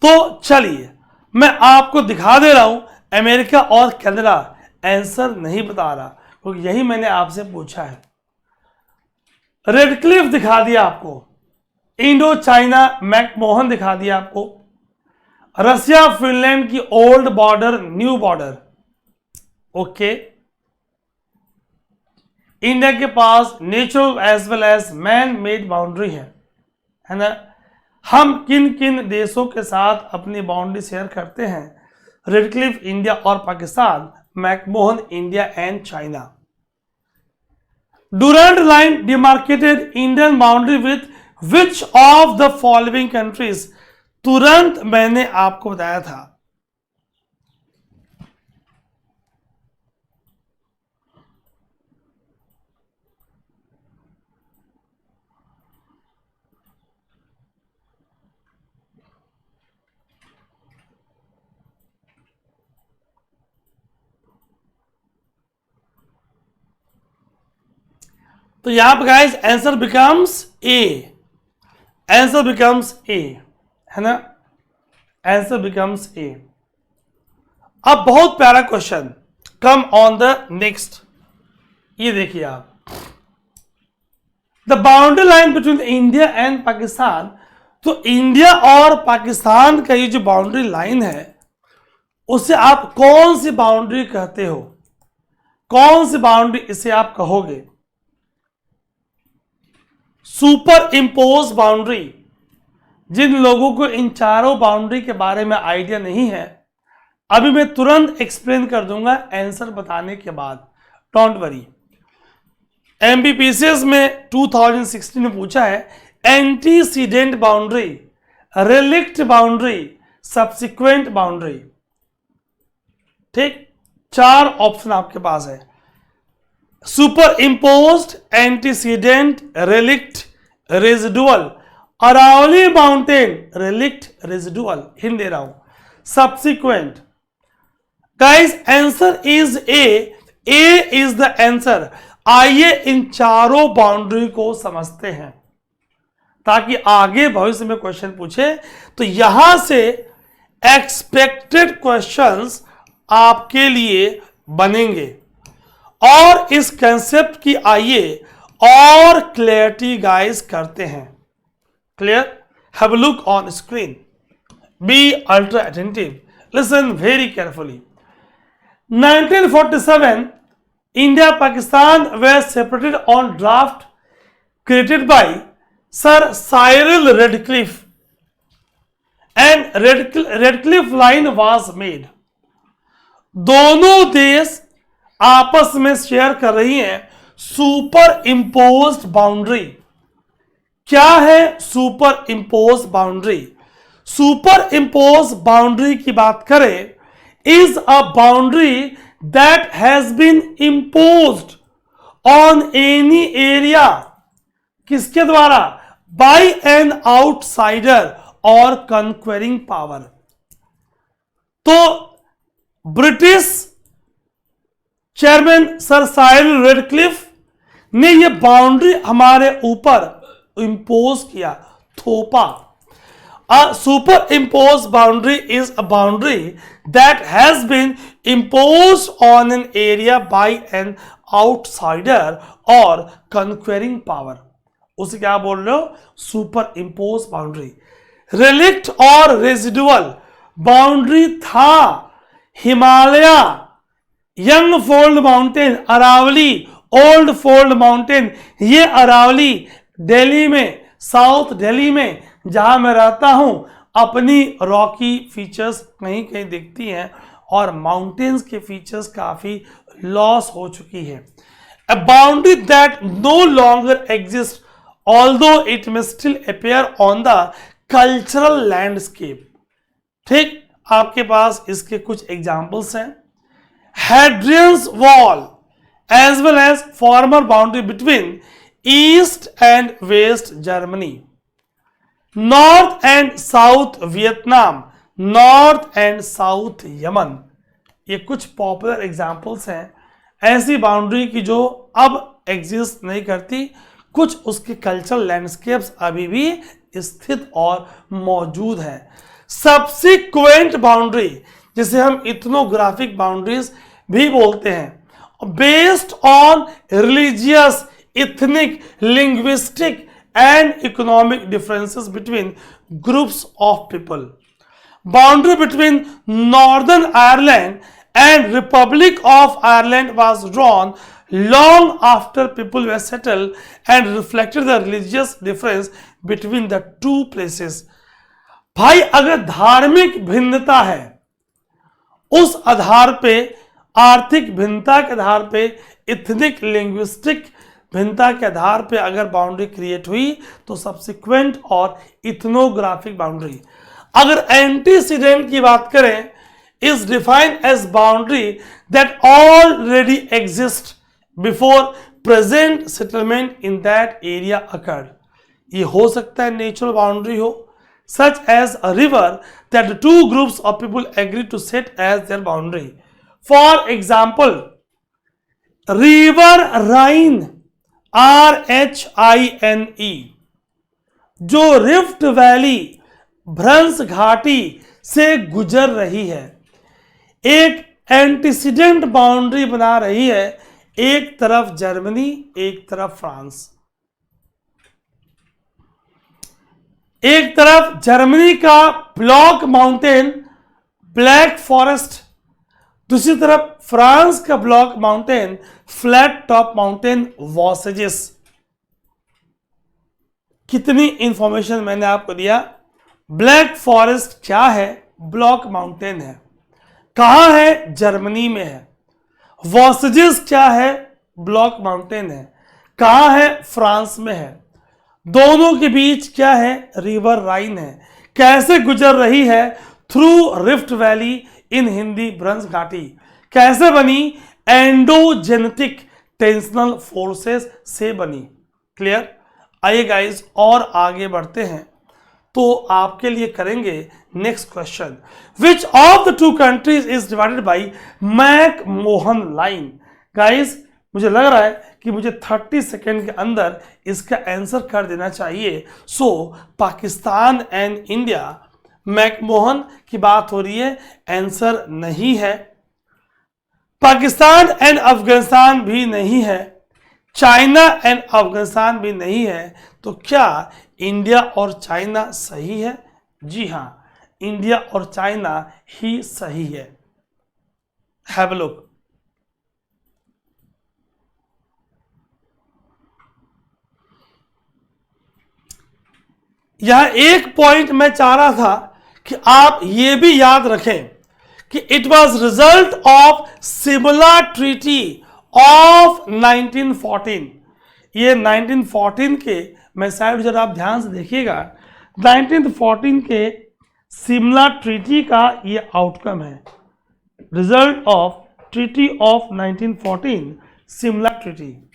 तो चलिए मैं आपको दिखा दे रहा हूं। अमेरिका और कनाडा आंसर नहीं बता रहा क्योंकि यही मैंने आपसे पूछा है। रेड क्लिफ दिखा दिया आपको, इंडो चाइना मैकमोहन दिखा दिया आपको, रसिया फिनलैंड की old border new border. Okay, India के पास natural as well as man made boundary है ना। हम किन किन देशों के साथ अपनी बाउंड्री शेयर करते हैं? रेड क्लिफ इंडिया और Pakistan, McMahon India and China. Durand line demarcated Indian boundary with which of the following countries? तुरंत मैंने आपको बताया था। तो यहां पर guys answer becomes a. Answer becomes a, है ना। Answer becomes a. अब बहुत प्यारा question, come on the next. ये देखिए आप, the boundary line between India and Pakistan. तो इंडिया और पाकिस्तान का ये जो बाउंड्री लाइन है उसे आप कौन सी बाउंड्री कहते हो? कौन सी बाउंड्री इसे आप कहोगे? Super impose boundary. जिन लोगों को इन चारों बाउंड्री के बारे में आइडिया नहीं है, अभी मैं तुरंत एक्सप्लेन कर दूंगा आंसर बताने के बाद, डोंट वरी। एमबीपीसीएस में 2016 में पूछा है antecedent boundary, relict boundary, subsequent boundary. ठीक, 4 ऑप्शन आपके पास है। Superimposed, antecedent, relict, residual. Aravalli mountain, relict, residual. Hint दे रहा हूं, subsequent. Guys answer is A. A is the answer. आइए इन चारों बाउंड्री को समझते हैं ताकि आगे भविष्य में क्वेश्चन पूछे तो यहां से एक्सपेक्टेड क्वेश्चंस आपके लिए बनेंगे। और इस कंसेप्ट की आइए और क्लैरिटी गाइस करते हैं। Clear? Have a look on screen, be ultra attentive, listen very carefully. 1947 India Pakistan were separated on draft created by Sir Cyril Redcliffe and Redcliffe line was made। दोनों देश आपस में शेयर कर रही हैं सुपर इम्पोज्ड बाउंड्री। क्या है super impose boundary? Super impose boundary की बात करें, is a boundary that has been imposed on any area. किसके द्वारा? बाय एन आउटसाइडर और कन्क्वेरिंग पावर। तो British chairman sir Cyril Radcliffe ने यह बाउंड्री हमारे ऊपर इंपोज किया, थोपा। A superimposed boundary is a boundary that has been imposed on an area by an outsider or conquering power। उसे क्या बोल रहे हो? Super impose boundary. रिलिक्ट और रेजिडुअल बाउंड्री था Himalaya, young fold mountain, Aravalli, old fold mountain. ये अरावली दिल्ली में साउथ दिल्ली में जहां मैं रहता हूं अपनी रॉकी फीचर्स कहीं कहीं दिखती हैं और माउंटेन्स के फीचर्स काफी लॉस हो चुकी है। A boundary that no longer exists, although it may still appear on the cultural landscape। ठीक, आपके पास इसके कुछ एग्जाम्पल्स हैं। Hadrian's Wall as well as former boundary between East and West Germany, North and South Vietnam, North and South Yemen। ये कुछ popular examples हैं ऐसी boundary की जो अब एग्जिस्ट नहीं करती, कुछ उसके कल्चरल लैंडस्केप्स अभी भी स्थित और मौजूद है। सबसिक्वेंट बाउंड्री जिसे हम इथनोग्राफिक बाउंड्रीज भी बोलते हैं, based on religious, ethnic, linguistic and economic differences between groups of people. Boundary between northern Ireland and Republic of Ireland was drawn long after people were settled and reflected the religious difference between the two places। भाई अगर धार्मिक भिन्नता है उस आधार पे, आर्थिक भिन्नता के आधार पे, इथनिक लिंग्विस्टिक भिन्नता के आधार पे अगर बाउंड्री क्रिएट हुई तो सब्सिक्वेंट और इथनोग्राफिक बाउंड्री। अगर एंटीसीडेंट की बात करें is defined as boundary that already exists before present settlement in that area occurred। ये हो सकता है नेचुरल बाउंड्री हो, such as a river that the two groups of people agree to set as their boundary। For example, river Rhine, RHINE, जो rift valley भ्रंश घाटी से गुजर रही है, एक एंटीसीडेंट बाउंड्री बना रही है, एक तरफ जर्मनी एक तरफ फ्रांस। एक तरफ जर्मनी का ब्लॉक माउंटेन ब्लैक फॉरेस्ट, दूसरी तरफ फ्रांस का block mountain flat top mountain Vosges. कितनी इंफॉर्मेशन मैंने आपको दिया। ब्लैक फॉरेस्ट क्या है? ब्लॉक माउंटेन है। कहां है? जर्मनी में है। वॉसेजेस क्या है? ब्लॉक माउंटेन है। कहां है? फ्रांस में है। दोनों के बीच क्या है? रिवर राइन है। कैसे गुजर रही है? थ्रू रिफ्ट वैली, इन हिंदी भ्रंश घाटी। कैसे बनी? एंडोजेनेटिक टेंशनल फोर्सेस से बनी। क्लियर? आइए गाइस और आगे बढ़ते हैं तो आपके लिए करेंगे next question. Which of the two countries is divided by McMahon line? Guys मुझे लग रहा है कि मुझे 30 सेकेंड के अंदर इसका आंसर कर देना चाहिए। सो पाकिस्तान एंड इंडिया, मैक-मोहन की बात हो रही है, आंसर नहीं है। पाकिस्तान एंड अफगानिस्तान भी नहीं है, चाइना एंड अफगानिस्तान भी नहीं है। तो क्या इंडिया और चाइना सही है? जी हां, इंडिया और चाइना ही सही है। Have a look. यह एक पॉइंट मैं चाह रहा था कि आप ये भी याद रखें कि it was result of Simla treaty of 1914। ये 1914 के, मैं साइड जरा आप ध्यान से देखिएगा, 1914 के सिमला ट्रीटी का ये आउटकम है। Result of treaty of 1914, Simla treaty.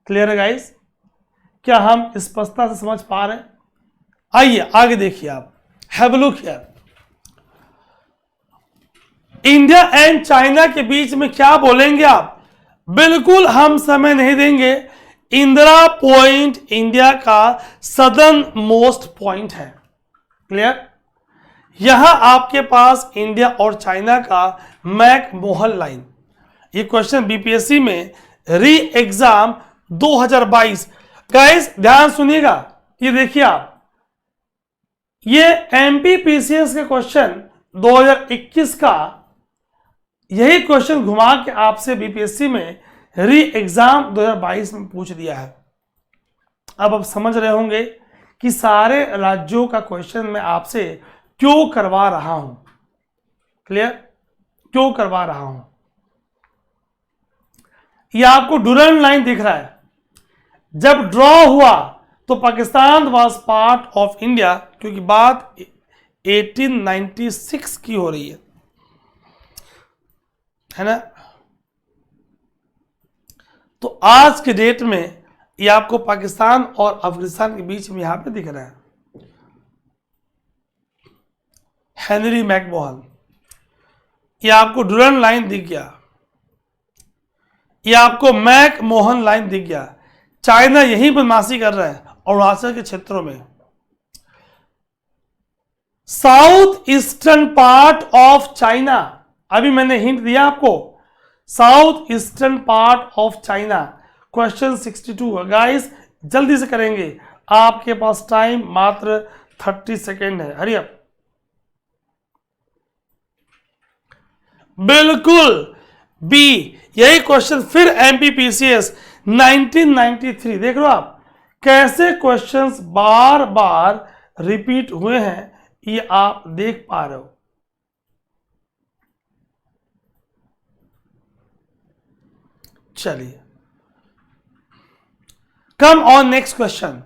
Clear है गाइस? क्या हम स्पष्टता से समझ पा रहे हैं? आइए आगे देखिए आप। Have a look here. India and China के बीच में क्या बोलेंगे आप? बिल्कुल हम समय नहीं देंगे। इंदिरा पॉइंट इंडिया का सदर्न मोस्ट पॉइंट है। क्लियर? यहां आपके पास इंडिया और चाइना का मैक-मोहन लाइन। ये क्वेश्चन बीपीएससी में री एग्जाम 2022। गाइस ध्यान सुनिएगा, ये देखिए आप, ये एमपीपीसीएस के क्वेश्चन 2021 का यही क्वेश्चन घुमा के आपसे बीपीएससी में री एग्जाम 2022 में पूछ दिया है। अब आप समझ रहे होंगे कि सारे राज्यों का क्वेश्चन मैं आपसे क्यों करवा रहा हूं। क्लियर? क्यों करवा रहा हूं? यह आपको डुरंड लाइन दिख रहा है। जब ड्रॉ हुआ तो Pakistan was part of India, क्योंकि बात 1896 की हो रही है ना। तो आज के डेट में ये आपको पाकिस्तान और अफगानिस्तान के बीच में यहां पे दिख रहा है। हेनरी मैकमोहन, ये आपको डुरंड लाइन दिख गया, ये आपको मैकमोहन लाइन दिख गया। चाइना यही बदमाशी कर रहा है अरुणाचल के क्षेत्रों में। South eastern part of China, अभी मैंने हिंट दिया आपको, south eastern part of China. Question 62 guys, जल्दी से करेंगे, आपके पास टाइम मात्र 30 सेकेंड है। Hurry up. बिल्कुल बी, यही क्वेश्चन फिर एमपीपीसीएस 1993। देख लो आप कैसे क्वेश्चंस बार बार रिपीट हुए हैं, ये आप देख पा रहे हो। चलिए, come on next question.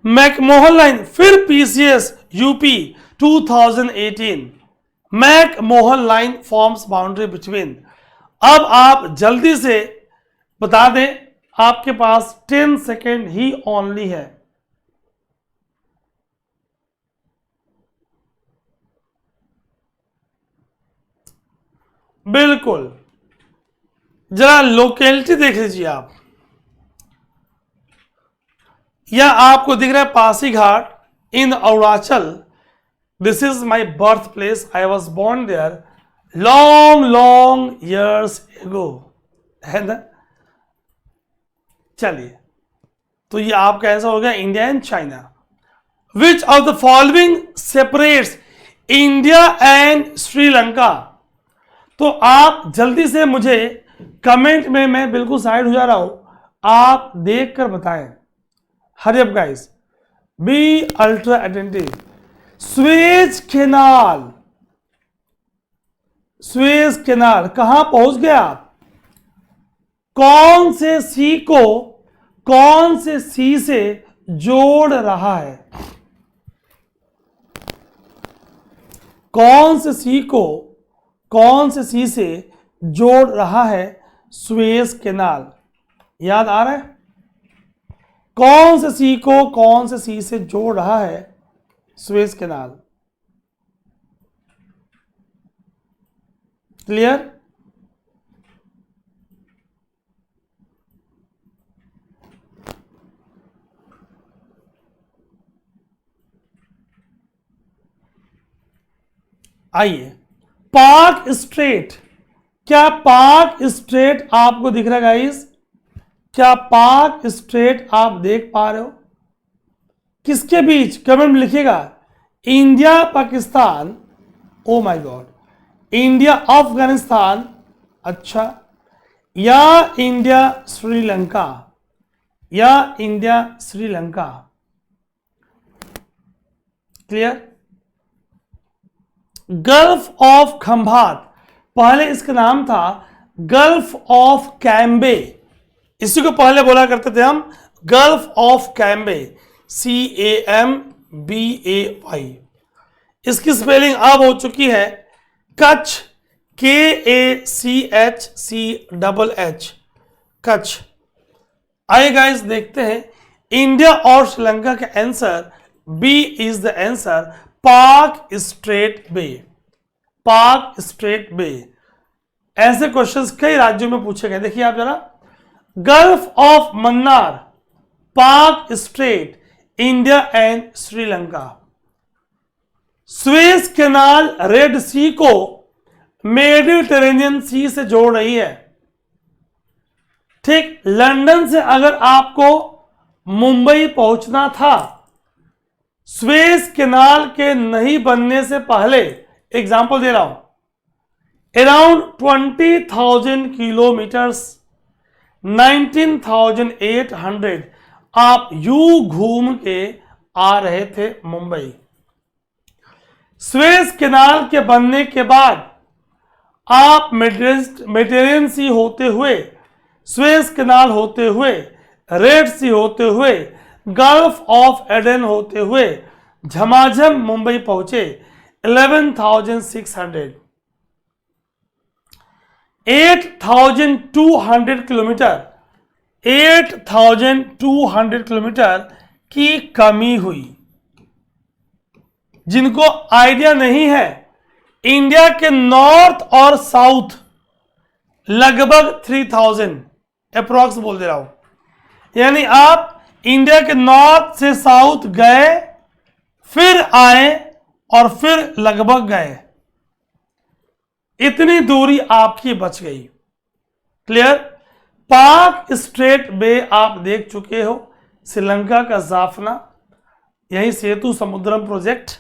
McMahon line फिर PCS UP 2018। McMahon line forms boundary between. अब आप जल्दी से बता दें, आपके पास 10 सेकेंड ही ओनली है। बिल्कुल, जरा लोकेलिटी देख लीजिए आप। यह आपको दिख रहा है Pasighat in Arunachal. This is my birth place, I was born there long long years ago, है ना। चलिए, तो ये आपका आंसर हो गया India and China. Which of the following separates India and Sri Lanka. तो आप जल्दी से मुझे कमेंट में, मैं बिल्कुल साइड हो जा रहा हूं, आप देखकर बताएं। Hurry up guys, be ultra attentive. Suez canal, Suez canal कहां पहुंच गए आप? कौन से सी को कौन से सी से जोड़ रहा है? कौन से सी को कौन से सी से जोड़ रहा है स्वेज कैनाल? याद आ रहा है? कौन से सी को कौन से सी से जोड़ रहा है स्वेज कैनाल? क्लियर? आइए, पाक स्ट्रेट। क्या पाक स्ट्रेट आपको दिख रहा है गाइस? क्या पाक स्ट्रेट आप देख पा रहे हो? किसके बीच? कमेंट में लिखिएगा। India Pakistan, oh my God, India Afghanistan, अच्छा, या इंडिया श्रीलंका, या India Sri Lanka. Clear? Gulf of Khambhat, पहले इसका नाम था गल्फ ऑफ कैम्बे। इसी को पहले बोला करते थे हम गल्फ ऑफ कैम्बे, CAMBAY। इसकी स्पेलिंग अब हो चुकी है कच्छ, KACHCHH, कच्छ। आइए गाइस देखते हैं इंडिया और श्रीलंका का answer. B is the answer, Palk strait bay. Palk strait बे। ऐसे क्वेश्चंस कई राज्यों में पूछे गए। देखिए आप जरा, gulf of Mannar, Palk strait, India and Sri Lanka. Suez canal red sea को मेडिटेरेनियन सी से जोड़ रही है। ठीक, लंदन से अगर आपको मुंबई पहुंचना था, स्वेज कैनाल के नहीं बनने से पहले, एग्जांपल दे रहा हूं, अराउंड 20,000 किलोमीटर्स, 19,800 आप यू घूम के आ रहे थे मुंबई। स्वेज कैनाल के बनने के बाद आप मेडिटेरेनियन सी होते हुए, स्वेज कैनाल होते हुए, रेड सी होते हुए, गल्फ ऑफ एडन होते हुए झमाझम मुंबई पहुंचे। 11,600 8,200 किलोमीटर 8,200 किलोमीटर की कमी हुई। जिनको आइडिया नहीं है, इंडिया के नॉर्थ और साउथ लगभग 3,000 अप्रॉक्स बोल दे रहा हूं, यानी आप इंडिया के नॉर्थ से साउथ गए, फिर आए और फिर लगभग गए, इतनी दूरी आपकी बच गई। क्लियर? पाक स्ट्रेट बे आप देख चुके हो, श्रीलंका का जाफना, यही सेतु समुद्रम प्रोजेक्ट,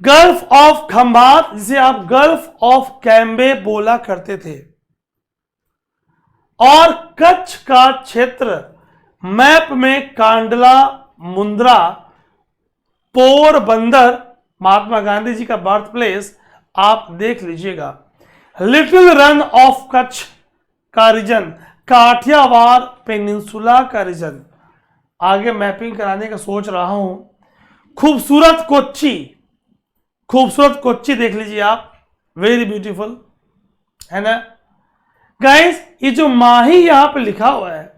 गल्फ ऑफ खंबात जिसे आप गल्फ ऑफ कैम्बे बोला करते थे, और कच्छ का क्षेत्र मैप में कांडला, मुंद्रा, पोरबंदर, महात्मा गांधी जी का बर्थ प्लेस आप देख लीजिएगा। लिटिल रन ऑफ कच्छ का रीजन, काठियावाड़ पेनिनसुला का रीजन, आगे मैपिंग कराने का सोच रहा हूं। खूबसूरत कोच्चि, खूबसूरत कोच्चि देख लीजिए आप, वेरी ब्यूटीफुल है ना गाइस। ये जो माही यहां पे लिखा हुआ है,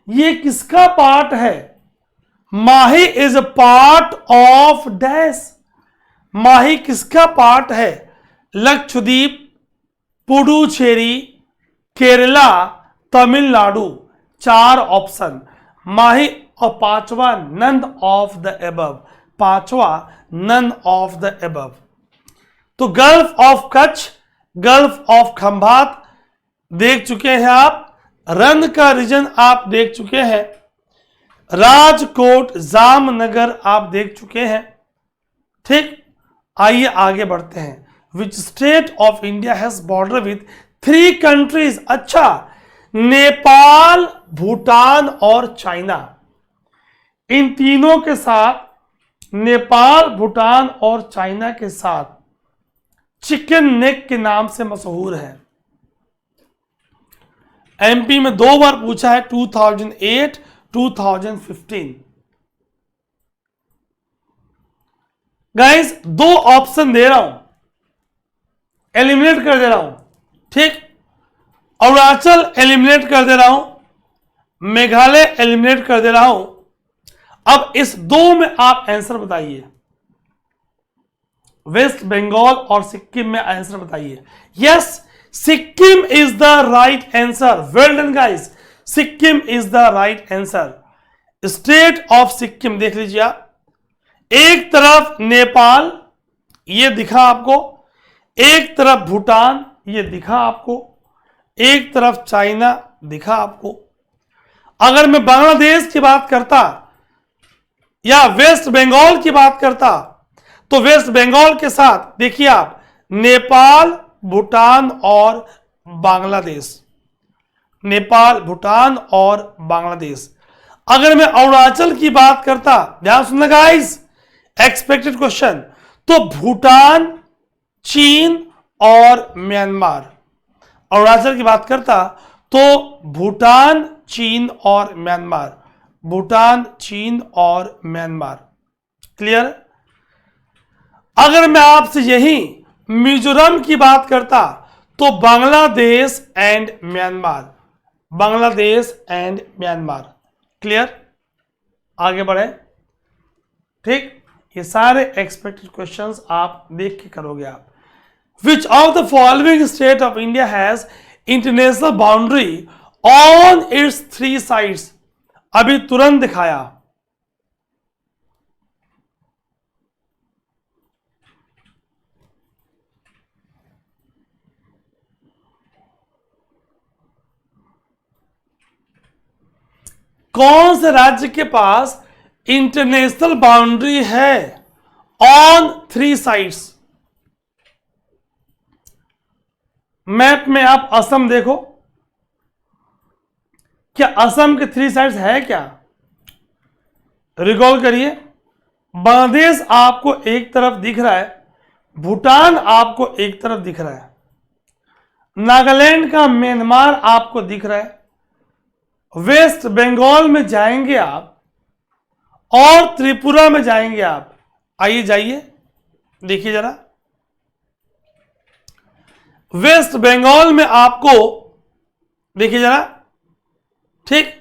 ये किसका पार्ट है? Mahe is a part of dash. Mahe किसका पार्ट है? लक्षद्वीप, पुडुचेरी, केरला, तमिलनाडु, 4 ऑप्शन। माही और पांचवा नन ऑफ द एबव, पांचवा नन ऑफ द एबव। तो gulf of Kutch, gulf of Khambhat देख चुके हैं आप, रन का रीजन आप देख चुके हैं, राजकोट, जामनगर आप देख चुके हैं। ठीक, आइए आगे बढ़ते हैं। Which state of India has border with 3 countries? अच्छा, नेपाल, भूटान और चाइना, इन तीनों के साथ, नेपाल, भूटान और चाइना के साथ चिकन नेक के नाम से मशहूर है। एमपी में 2 बार पूछा है, 2008, 2015। गाइस 2 ऑप्शन दे रहा हूं, एलिमिनेट कर दे रहा हूं। ठीक, अरुणाचल एलिमिनेट कर दे रहा हूं, मेघालय एलिमिनेट कर दे रहा हूं। अब इस 2 में आप आंसर बताइए, वेस्ट बंगाल और सिक्किम में आंसर बताइए। Yes, Sikkim is the right answer. Well done guys, Sikkim is the right answer. State of Sikkim देख लीजिए आप, एक तरफ नेपाल ये दिखा आपको, एक तरफ भूटान ये दिखा आपको, एक तरफ चाइना दिखा आपको। अगर मैं बांग्लादेश की बात करता या वेस्ट बंगाल की बात करता, तो वेस्ट बंगाल के साथ देखिए आप, नेपाल, भूटान और बांग्लादेश, नेपाल, भूटान और बांग्लादेश। अगर मैं अरुणाचल की बात करता, ध्यान सुनना गाइस, एक्सपेक्टेड क्वेश्चन, तो भूटान, चीन और म्यांमार। अरुणाचल की बात करता तो भूटान, चीन और म्यांमार, भूटान, चीन और म्यांमार। क्लियर? अगर मैं आपसे यही मिजोरम की बात करता तो Bangladesh and Myanmar, Bangladesh and Myanmar. Clear? आगे बढ़े। ठीक, ये सारे एक्सपेक्टेड क्वेश्चंस आप देख के करोगे आप। विच of the following state of India has international boundary on it's 3 sides? अभी तुरंत दिखाया। कौन से राज्य के पास इंटरनेशनल बाउंड्री है ऑन 3 साइड्स? मैप में आप असम देखो, क्या असम के 3 साइड्स है क्या? रिकॉल करिए। बांग्लादेश आपको एक तरफ दिख रहा है, भूटान आपको एक तरफ दिख रहा है, नागालैंड का म्यांमार आपको दिख रहा है, वेस्ट बंगाल में जाएंगे आप और त्रिपुरा में जाएंगे आप। आइए जाइए, देखिए जरा, वेस्ट बंगाल में आपको देखिए जरा, ठीक,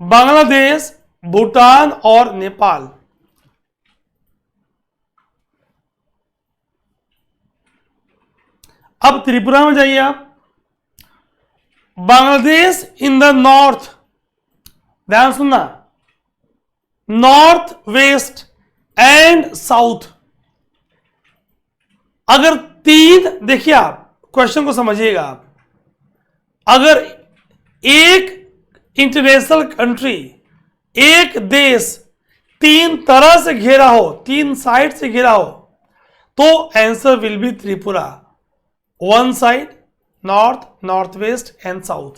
बांग्लादेश, भूटान और नेपाल। अब त्रिपुरा में जाइए आप, बांग्लादेश इन द नॉर्थ, ध्यान सुनना, नॉर्थ वेस्ट एंड साउथ। अगर 3, देखिए आप क्वेश्चन को समझिएगा आप, अगर एक इंटरनेशनल कंट्री, एक देश 3 तरह से घेरा हो, 3 साइड से घेरा हो, तो answer will be Tripura. 1 side north, north west and south,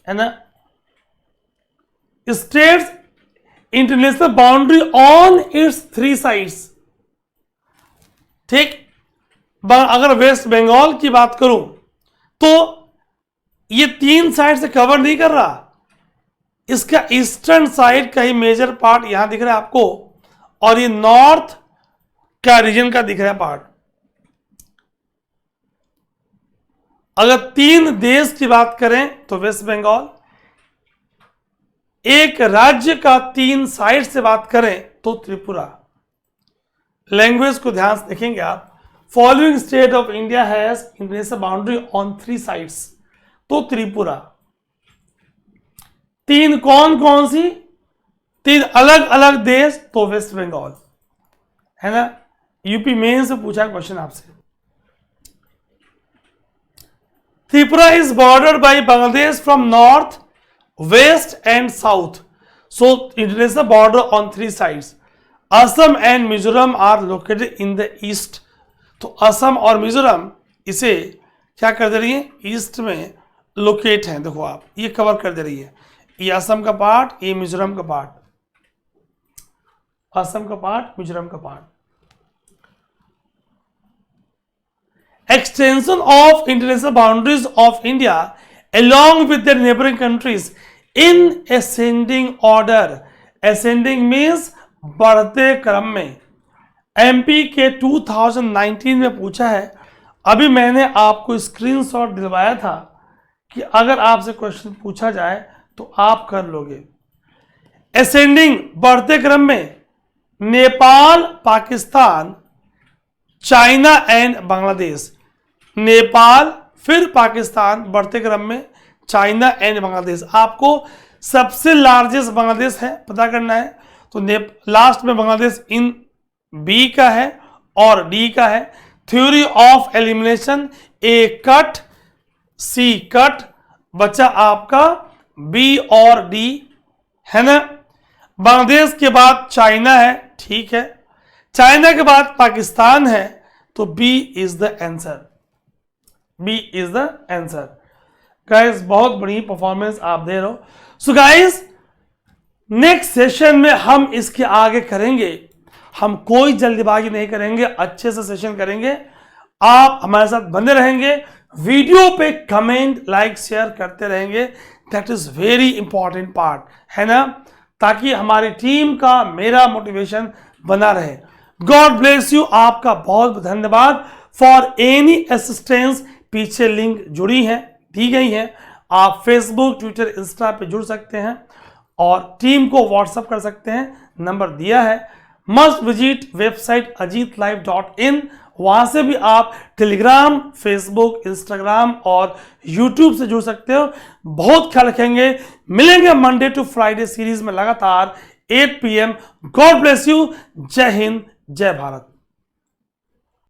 है ना। States international boundary on it's 3 sides, ठीक। अगर वेस्ट बंगाल की बात करूं तो ये 3 साइड से कवर नहीं कर रहा, इसका ईस्टर्न साइड का ही मेजर पार्ट यहां दिख रहा है आपको, और ये नॉर्थ का रीजन का दिख रहा है पार्ट। अगर 3 देश की बात करें तो वेस्ट बंगाल, एक राज्य का 3 साइड से बात करें तो त्रिपुरा। लैंग्वेज को ध्यान से देखेंगे आप, following state of India has international boundary on 3 sides, तो त्रिपुरा। 3 कौन कौन सी? 3 अलग अलग देश, तो वेस्ट बंगाल, है ना। यूपी मेन से पूछा क्वेश्चन आपसे। Tripura is bordered by Bangladesh from north, west and south, so international border on 3 sides. Assam and Mizoram are located in the east, तो असम और मिजोरम इसे क्या कर दे रही है, ईस्ट में लोकेट है। देखो आप, ये कवर कर दे रही है, ये असम का पार्ट, ये मिजोरम का पार्ट, असम का पार्ट, मिजोरम का part. Extension of international boundaries of India along with their neighboring countries in ascending order. Ascending means बढ़ते क्रम में। एमपी के 2019 में पूछा है, अभी मैंने आपको स्क्रीनशॉट दिलवाया था कि अगर आपसे क्वेश्चन पूछा जाए तो आप कर लोगे। असेंडिंग बढ़ते क्रम में, नेपाल, पाकिस्तान, चाइना एंड बांग्लादेश। नेपाल, फिर पाकिस्तान, बढ़ते क्रम में चाइना एंड बांग्लादेश। आपको सबसे लार्जेस्ट बांग्लादेश है पता करना है, तो लास्ट में बांग्लादेश इन बी का है और डी का है। Theory of elimination, A cut, C cut, बचा आपका बी और डी, है ना। बांग्लादेश के बाद चाइना है, ठीक है, चाइना के बाद पाकिस्तान है, तो B is the answer, B is the answer. Guys बहुत बड़ी परफॉर्मेंस आप दे रहे हो। सो गाइस नेक्स्ट सेशन में हम इसके आगे करेंगे, हम कोई जल्दबाजी नहीं करेंगे, अच्छे से सेशन करेंगे। आप हमारे साथ बने रहेंगे, वीडियो पे कमेंट, लाइक, शेयर करते रहेंगे, that is very important part, है ना, ताकि हमारी टीम का, मेरा मोटिवेशन बना रहे। गॉड ब्लेस यू, आपका बहुत धन्यवाद। फॉर एनी असिस्टेंस, पीछे लिंक जुड़ी है, दी गई है, आप फेसबुक, ट्विटर, इंस्टा पे जुड़ सकते हैं और टीम को व्हाट्सएप कर सकते हैं, नंबर दिया है। मस्ट विजिट वेबसाइट ajitlive.in, वहां से भी आप टेलीग्राम, फेसबुक, इंस्टाग्राम और यूट्यूब से जुड़ सकते हो। बहुत ख्याल रखेंगे, मिलेंगे मंडे टू फ्राइडे सीरीज में लगातार 8 PM। गॉड ब्लेस यू, जय हिंद, जय भारत।